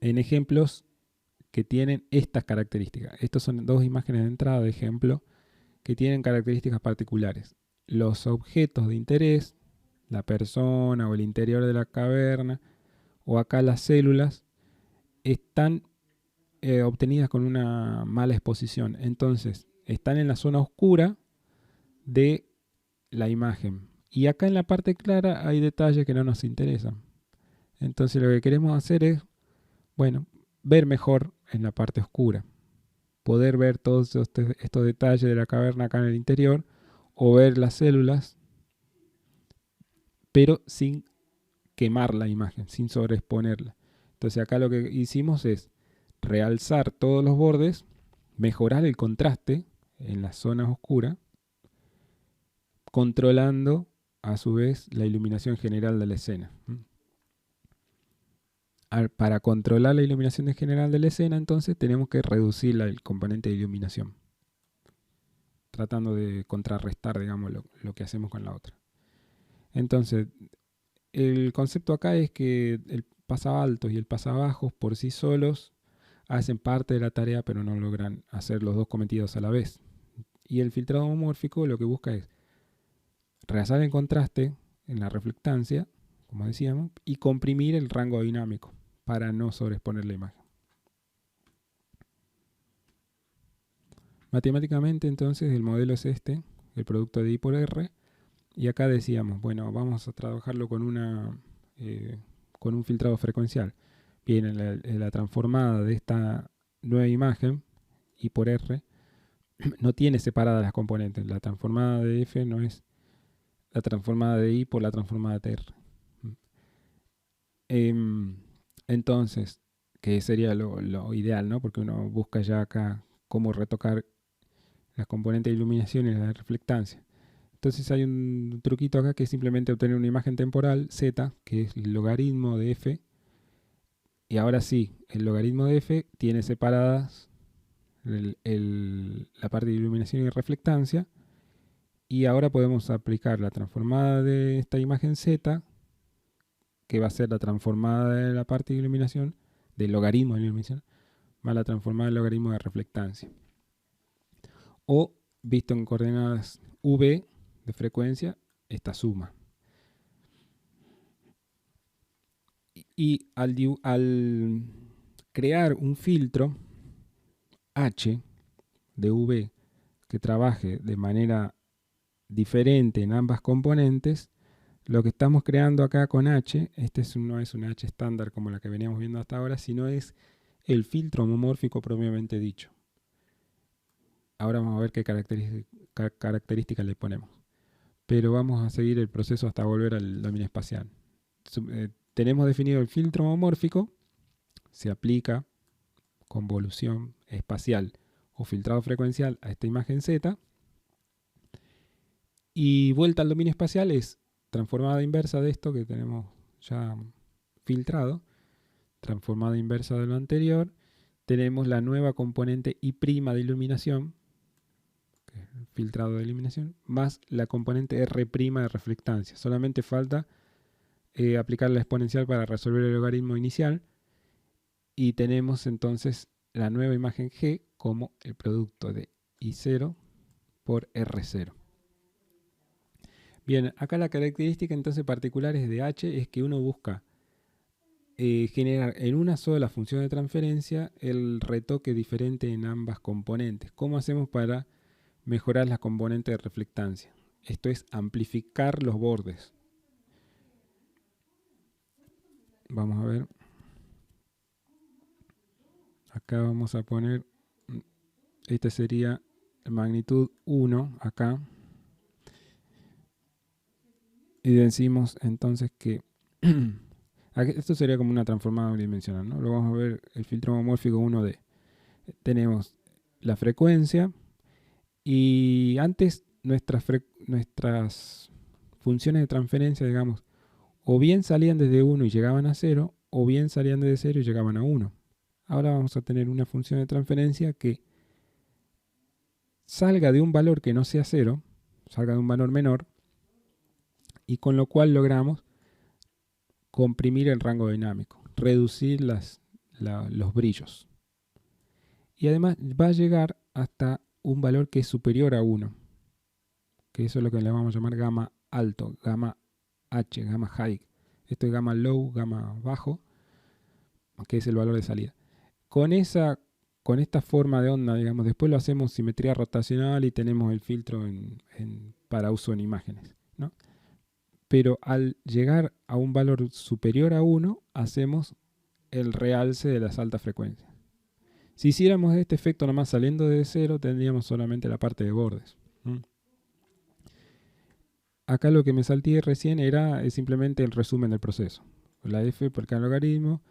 en ejemplos que tienen estas características. Estas son dos imágenes de entrada de ejemplo que tienen características particulares. Los objetos de interés, la persona o el interior de la caverna, o acá las células, están obtenidas con una mala exposición. Entonces, están en la zona oscura de la imagen. Y acá en la parte clara hay detalles que no nos interesan. Entonces, lo que queremos hacer es, bueno, ver mejor en la parte oscura. Poder ver todos estos detalles de la caverna acá en el interior, o ver las células, pero sin quemar la imagen, sin sobreexponerla. Entonces acá lo que hicimos es realzar todos los bordes, mejorar el contraste en las zonas oscuras, controlando a su vez la iluminación general de la escena. Para controlar la iluminación general de la escena, entonces tenemos que reducir el componente de iluminación, tratando de contrarrestar, digamos, lo que hacemos con la otra. Entonces, el concepto acá es que el pasabajos y el pasabajos por sí solos hacen parte de la tarea, pero no logran hacer los dos cometidos a la vez. Y el filtrado homomórfico lo que busca es realzar el contraste en la reflectancia, como decíamos, y comprimir el rango dinámico para no sobreexponer la imagen. Matemáticamente, entonces, el modelo es este, el producto de I por R, y acá decíamos, bueno, vamos a trabajarlo con un filtrado frecuencial. Bien, en la transformada de esta nueva imagen, I por R, no tiene separadas las componentes. La transformada de F no es la transformada de I por la transformada de R. Entonces, que sería lo ideal, ¿no? Porque uno busca ya acá cómo retocar las componentes de iluminación y la reflectancia. Entonces hay un truquito acá que es simplemente obtener una imagen temporal, Z, que es el logaritmo de F. Y ahora sí, el logaritmo de F tiene separadas la parte de iluminación y reflectancia. Y ahora podemos aplicar la transformada de esta imagen Z, que va a ser la transformada de la parte de iluminación, del logaritmo de iluminación, más la transformada del logaritmo de reflectancia. O, visto en coordenadas V de frecuencia, esta suma. Y al crear un filtro H de V que trabaje de manera diferente en ambas componentes, lo que estamos creando acá con H, no es una H estándar como la que veníamos viendo hasta ahora, sino es el filtro homomórfico propiamente dicho. Ahora vamos a ver qué características le ponemos. Pero vamos a seguir el proceso hasta volver al dominio espacial. Tenemos definido el filtro homomórfico, se aplica convolución espacial o filtrado frecuencial a esta imagen Z, y vuelta al dominio espacial es transformada inversa de esto que tenemos ya filtrado, transformada inversa de lo anterior, tenemos la nueva componente I' de iluminación, que es el filtrado de iluminación, más la componente R' de reflectancia. Solamente falta aplicar la exponencial para resolver el logaritmo inicial, y tenemos entonces la nueva imagen G como el producto de I0 por R0. Bien, acá la característica entonces particulares de H es que uno busca generar en una sola función de transferencia el retoque diferente en ambas componentes. ¿Cómo hacemos para mejorar las componentes de reflectancia? Esto es amplificar los bordes. Vamos a ver. Acá vamos a poner, este sería magnitud 1 acá. Y decimos entonces que esto sería como una transformada unidimensional, ¿no? Lo vamos a ver el filtro homomórfico 1D. Tenemos la frecuencia y antes nuestras funciones de transferencia, digamos, o bien salían desde 1 y llegaban a 0, o bien salían desde 0 y llegaban a 1. Ahora vamos a tener una función de transferencia que salga de un valor que no sea 0, salga de un valor menor, y con lo cual logramos comprimir el rango dinámico, reducir los brillos. Y además va a llegar hasta un valor que es superior a 1, que eso es lo que le vamos a llamar gamma alto, gamma H, gamma high. Esto es gamma low, gamma bajo, que es el valor de salida. Con esta forma de onda, digamos, después lo hacemos simetría rotacional y tenemos el filtro para uso en imágenes, ¿no? Pero al llegar a un valor superior a 1, hacemos el realce de las altas frecuencias. Si hiciéramos este efecto nomás saliendo de 0, tendríamos solamente la parte de bordes. Acá lo que me salté recién es simplemente el resumen del proceso. La F por cada logaritmo,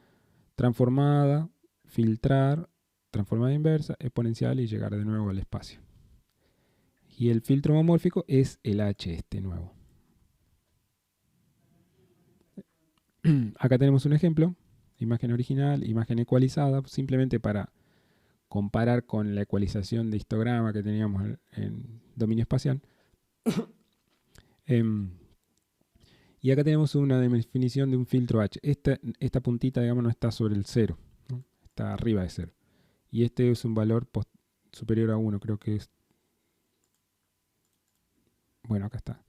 transformada, filtrar, transformada inversa, exponencial y llegar de nuevo al espacio. Y el filtro homomórfico es el H este nuevo. Acá tenemos un ejemplo, imagen original, imagen ecualizada, simplemente para comparar con la ecualización de histograma que teníamos en dominio espacial. Y acá tenemos una definición de un filtro H. Esta puntita, digamos, no está sobre el 0, ¿no? Está arriba de 0. Y este es un valor superior a 1, creo que es... Bueno, acá está.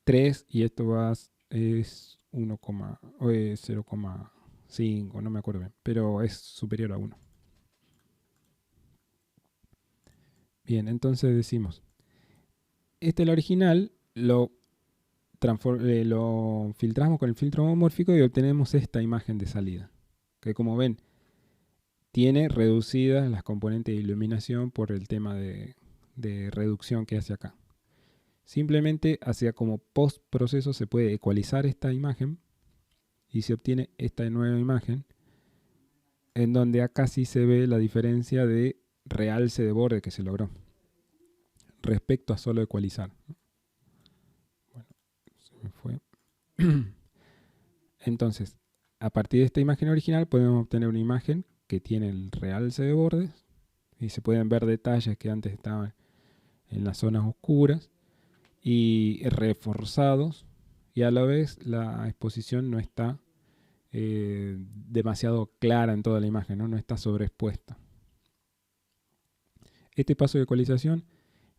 3 y esto es 0,5, no me acuerdo bien, pero es superior a 1. Bien, entonces decimos, este es el original, lo filtramos con el filtro homomórfico y obtenemos esta imagen de salida, que como ven, tiene reducidas las componentes de iluminación por el tema de reducción que hace acá. Simplemente hacia como post proceso se puede ecualizar esta imagen y se obtiene esta nueva imagen, en donde acá sí se ve la diferencia de realce de borde que se logró respecto a solo ecualizar. Bueno, se me fue. Entonces, a partir de esta imagen original podemos obtener una imagen que tiene el realce de bordes y se pueden ver detalles que antes estaban en las zonas oscuras y reforzados, y a la vez la exposición no está demasiado clara en toda la imagen, ¿no? No está sobreexpuesta. Este paso de ecualización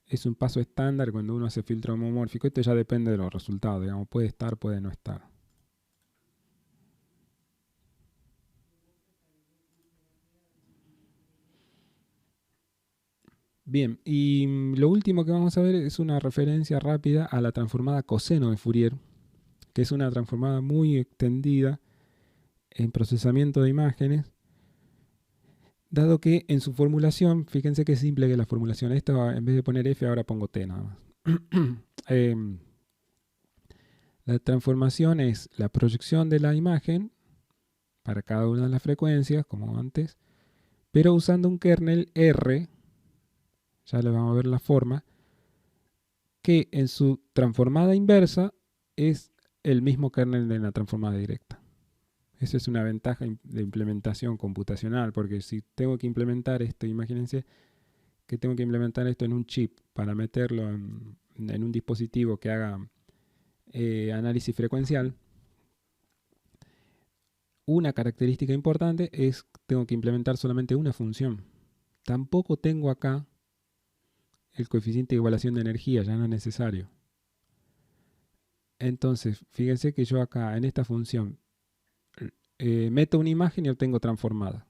es un paso estándar cuando uno hace filtro homomórfico. Esto ya depende de los resultados, digamos, puede estar, puede no estar. Bien, y lo último que vamos a ver es una referencia rápida a la transformada coseno de Fourier, que es una transformada muy extendida en procesamiento de imágenes, dado que en su formulación, fíjense qué simple que es la formulación. Esto en vez de poner F ahora pongo T nada más. La transformación es la proyección de la imagen para cada una de las frecuencias, como antes, pero usando un kernel R, ya le vamos a ver la forma, que en su transformada inversa es el mismo kernel de la transformada directa. Esa es una ventaja de implementación computacional, porque si tengo que implementar esto, imagínense que tengo que implementar esto en un chip para meterlo en un dispositivo que haga análisis frecuencial. Una característica importante es que tengo que implementar solamente una función. Tampoco tengo acá el coeficiente de igualación de energía, ya no es necesario. Entonces, fíjense que yo acá en esta función meto una imagen y obtengo transformada.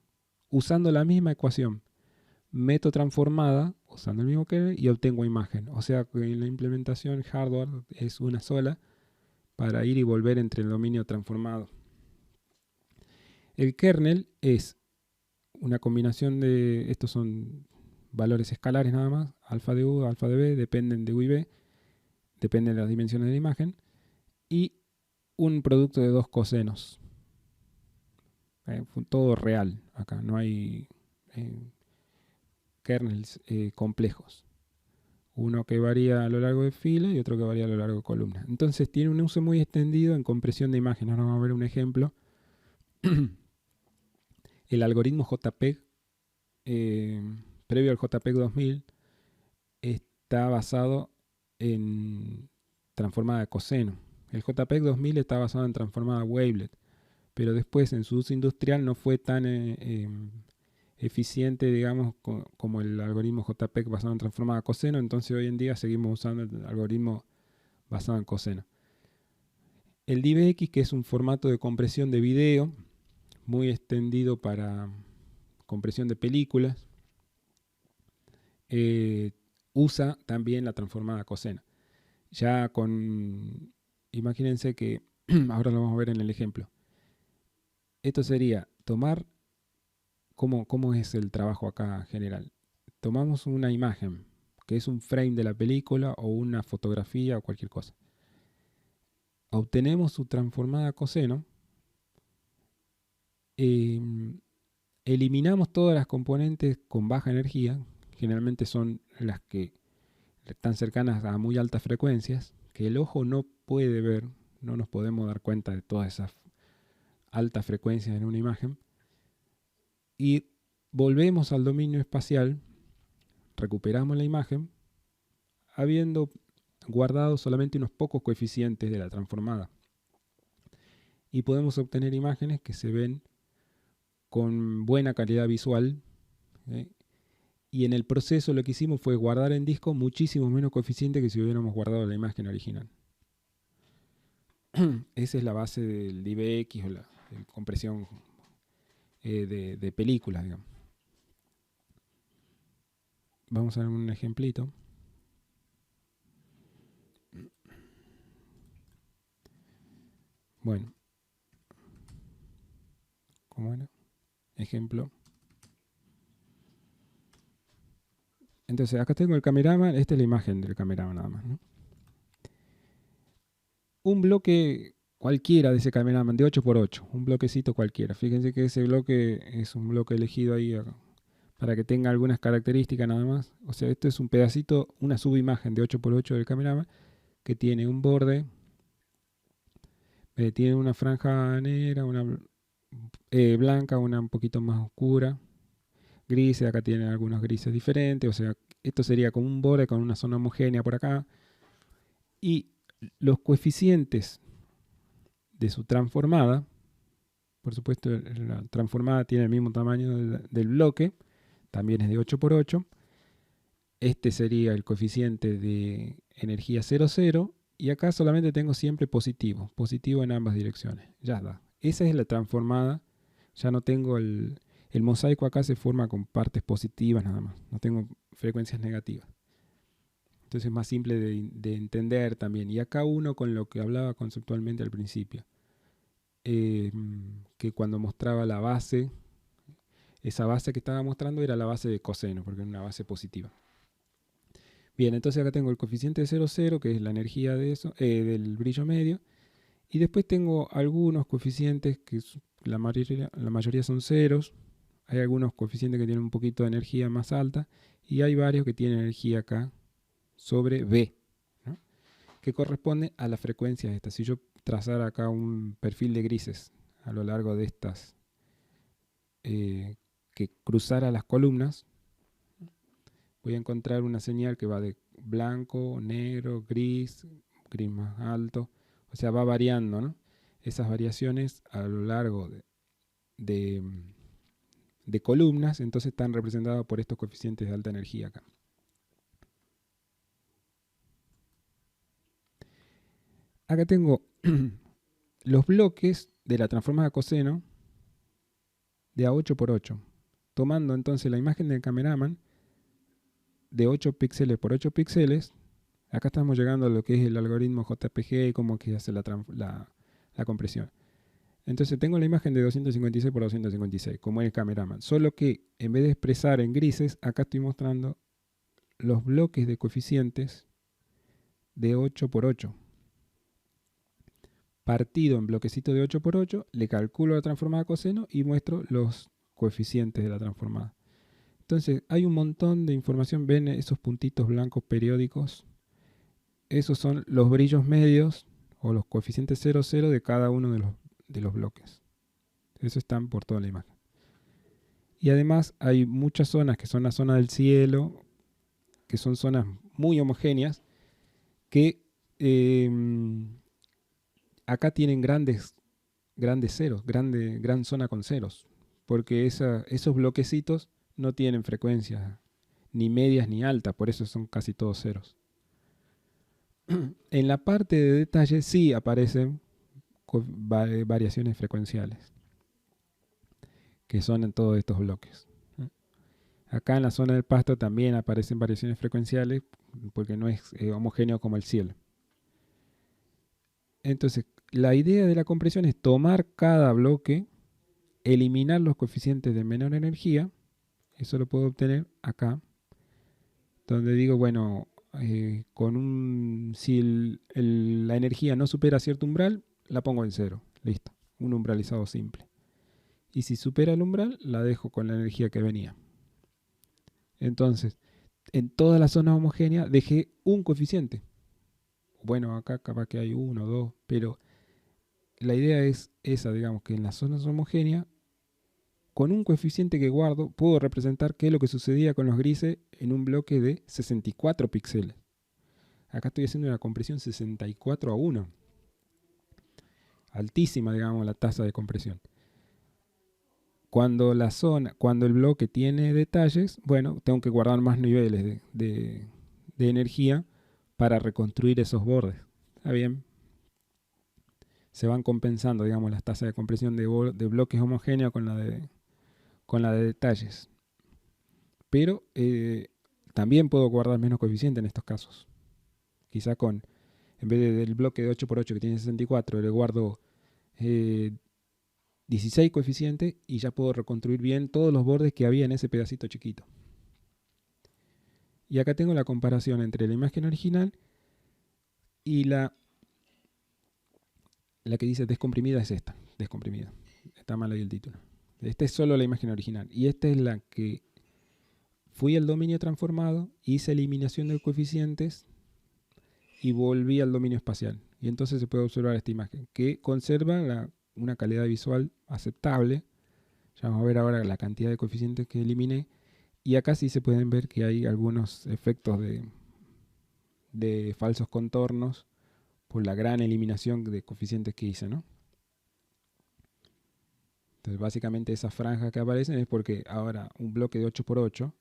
Usando la misma ecuación, meto transformada, usando el mismo kernel, y obtengo imagen. O sea que la implementación hardware es una sola para ir y volver entre el dominio transformado. El kernel es una combinación de, estos son valores escalares nada más, alfa de U, alfa de B, dependen de U y B, dependen de las dimensiones de la imagen, y un producto de dos cosenos. Todo real acá, no hay kernels complejos. Uno que varía a lo largo de fila y otro que varía a lo largo de columna. Entonces tiene un uso muy extendido en compresión de imágenes. Ahora vamos a ver un ejemplo. El algoritmo JPEG, previo al JPEG 2000, está basado en transformada de coseno. El JPEG 2000 está basado en transformada wavelet, pero después en su uso industrial no fue tan eficiente, digamos, como el algoritmo JPEG basado en transformada coseno. Entonces hoy en día seguimos usando el algoritmo basado en coseno. El DivX, que es un formato de compresión de video muy extendido para compresión de películas, usa también la transformada coseno. Ya con, imagínense que, ahora lo vamos a ver en el ejemplo. Esto sería tomar, ¿cómo es el trabajo acá general? Tomamos una imagen, que es un frame de la película o una fotografía o cualquier cosa. Obtenemos su transformada coseno eliminamos todas las componentes con baja energía, generalmente son las que están cercanas a muy altas frecuencias, que el ojo no puede ver, no nos podemos dar cuenta de todas esas altas frecuencias en una imagen, y volvemos al dominio espacial, recuperamos la imagen, habiendo guardado solamente unos pocos coeficientes de la transformada. Y podemos obtener imágenes que se ven con buena calidad visual. Y en el proceso lo que hicimos fue guardar en disco muchísimo menos coeficiente que si hubiéramos guardado la imagen original. Esa es la base del DivX o la compresión de películas, digamos. Vamos a ver un ejemplito. Bueno, ¿cómo era? Ejemplo. Entonces, acá tengo el cameraman. Esta es la imagen del cameraman nada más, ¿no? Un bloque cualquiera de ese cameraman, de 8x8. Un bloquecito cualquiera. Fíjense que ese bloque es un bloque elegido ahí para que tenga algunas características nada más. O sea, esto es un pedacito, una subimagen de 8x8 del cameraman que tiene un borde, tiene una franja negra, una blanca, una un poquito más oscura, grises, acá tienen algunos grises diferentes, o sea, esto sería como un borde con una zona homogénea por acá. Y los coeficientes de su transformada, por supuesto la transformada tiene el mismo tamaño del bloque, también es de 8x8. Este sería el coeficiente de energía 0,0 y acá solamente tengo siempre positivo, positivo en ambas direcciones. Ya está. Esa es la transformada. Ya no tengo el mosaico acá se forma con partes positivas nada más. No tengo frecuencias negativas. Entonces es más simple de entender también. Y acá uno con lo que hablaba conceptualmente al principio. Que cuando mostraba la base, esa base que estaba mostrando era la base de coseno, porque era una base positiva. Bien, entonces acá tengo el coeficiente de 0,0, que es la energía de eso, del brillo medio. Y después tengo algunos coeficientes que la mayoría son ceros. Hay algunos coeficientes que tienen un poquito de energía más alta. Y hay varios que tienen energía acá sobre B, ¿no? Que corresponde a la frecuencia esta. Si yo trazara acá un perfil de grises a lo largo de estas, que cruzara las columnas, voy a encontrar una señal que va de blanco, negro, gris, gris más alto. O sea, va variando, ¿no? Esas variaciones a lo largo de, de columnas, entonces están representadas por estos coeficientes de alta energía acá. Acá tengo los bloques de la transformada coseno de a 8x8. Tomando entonces la imagen del cameraman de 8 píxeles por 8 píxeles, acá estamos llegando a lo que es el algoritmo JPG y cómo que hace la compresión. Entonces tengo la imagen de 256 por 256, como es el cameraman. Solo que en vez de expresar en grises, acá estoy mostrando los bloques de coeficientes de 8x8. Partido en bloquecito de 8x8, le calculo la transformada coseno y muestro los coeficientes de la transformada. Entonces hay un montón de información, ven esos puntitos blancos periódicos. Esos son los brillos medios o los coeficientes 0,0 de cada uno de los bloques. Eso están por toda la imagen. Y además hay muchas zonas que son la zona del cielo, que son zonas muy homogéneas, que acá tienen grandes ceros, gran zona con ceros, porque esos bloquecitos no tienen frecuencias ni medias ni altas, por eso son casi todos ceros. En la parte de detalle sí aparecen variaciones frecuenciales, que son en todos estos bloques. Acá en la zona del pasto también aparecen variaciones frecuenciales, porque no es homogéneo como el cielo. Entonces, la idea de la compresión es tomar cada bloque, eliminar los coeficientes de menor energía. Eso lo puedo obtener acá, donde digo, bueno, si la energía no supera cierto umbral, la pongo en cero. Listo, un umbralizado simple. y si supera el umbral, la dejo con la energía que venía. Entonces, en toda la zona homogénea dejé un coeficiente. Bueno, acá capaz que hay 1, 2, pero la idea es esa, digamos, que en las zonas homogéneas, con un coeficiente que guardo, puedo representar qué es lo que sucedía con los grises en un bloque de 64 píxeles. Acá estoy haciendo una compresión 64:1. Altísima, digamos, la tasa de compresión. Cuando el bloque tiene detalles, bueno, tengo que guardar más niveles de energía para reconstruir esos bordes. ¿Está bien? Se van compensando, digamos, las tasas de compresión de bloques homogéneos con la de detalles. Pero también puedo guardar menos coeficiente en estos casos. Quizá en vez del bloque de 8×8 que tiene 64, le guardo 16 coeficientes y ya puedo reconstruir bien todos los bordes que había en ese pedacito chiquito. Y acá tengo la comparación entre la imagen original y la que dice descomprimida es esta, descomprimida. Está mal ahí el título. Esta es solo la imagen original. Y esta es la que fui al dominio transformado, hice eliminación de coeficientes y volví al dominio espacial. Y entonces se puede observar esta imagen, que conserva una calidad visual aceptable. Ya vamos a ver ahora la cantidad de coeficientes que eliminé. Y acá sí se pueden ver que hay algunos efectos de falsos contornos por la gran eliminación de coeficientes que hice, ¿no? Entonces básicamente esas franjas que aparecen es porque ahora un bloque de 8×8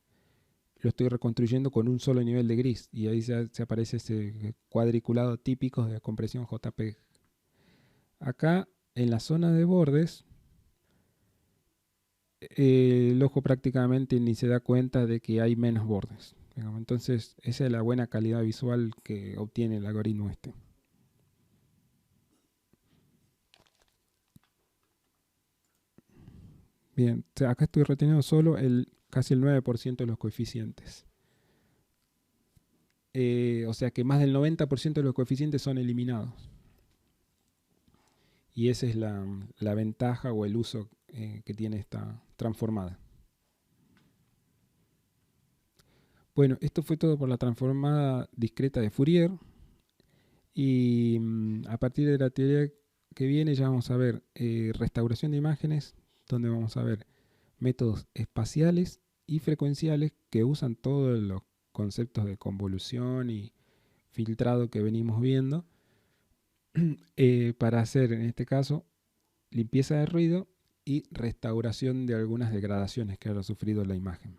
lo estoy reconstruyendo con un solo nivel de gris y ahí se aparece ese cuadriculado típico de compresión JPEG. Acá en la zona de bordes el ojo prácticamente ni se da cuenta de que hay menos bordes. Entonces esa es la buena calidad visual que obtiene el algoritmo este. Bien, acá estoy reteniendo solo casi el 9% de los coeficientes. O sea que más del 90% de los coeficientes son eliminados. Y esa es la ventaja o el uso que tiene esta transformada. Bueno, esto fue todo por la transformada discreta de Fourier. Y a partir de la teoría que viene ya vamos a ver restauración de imágenes, donde vamos a ver métodos espaciales y frecuenciales que usan todos los conceptos de convolución y filtrado que venimos viendo para hacer, en este caso, limpieza de ruido y restauración de algunas degradaciones que haya sufrido la imagen.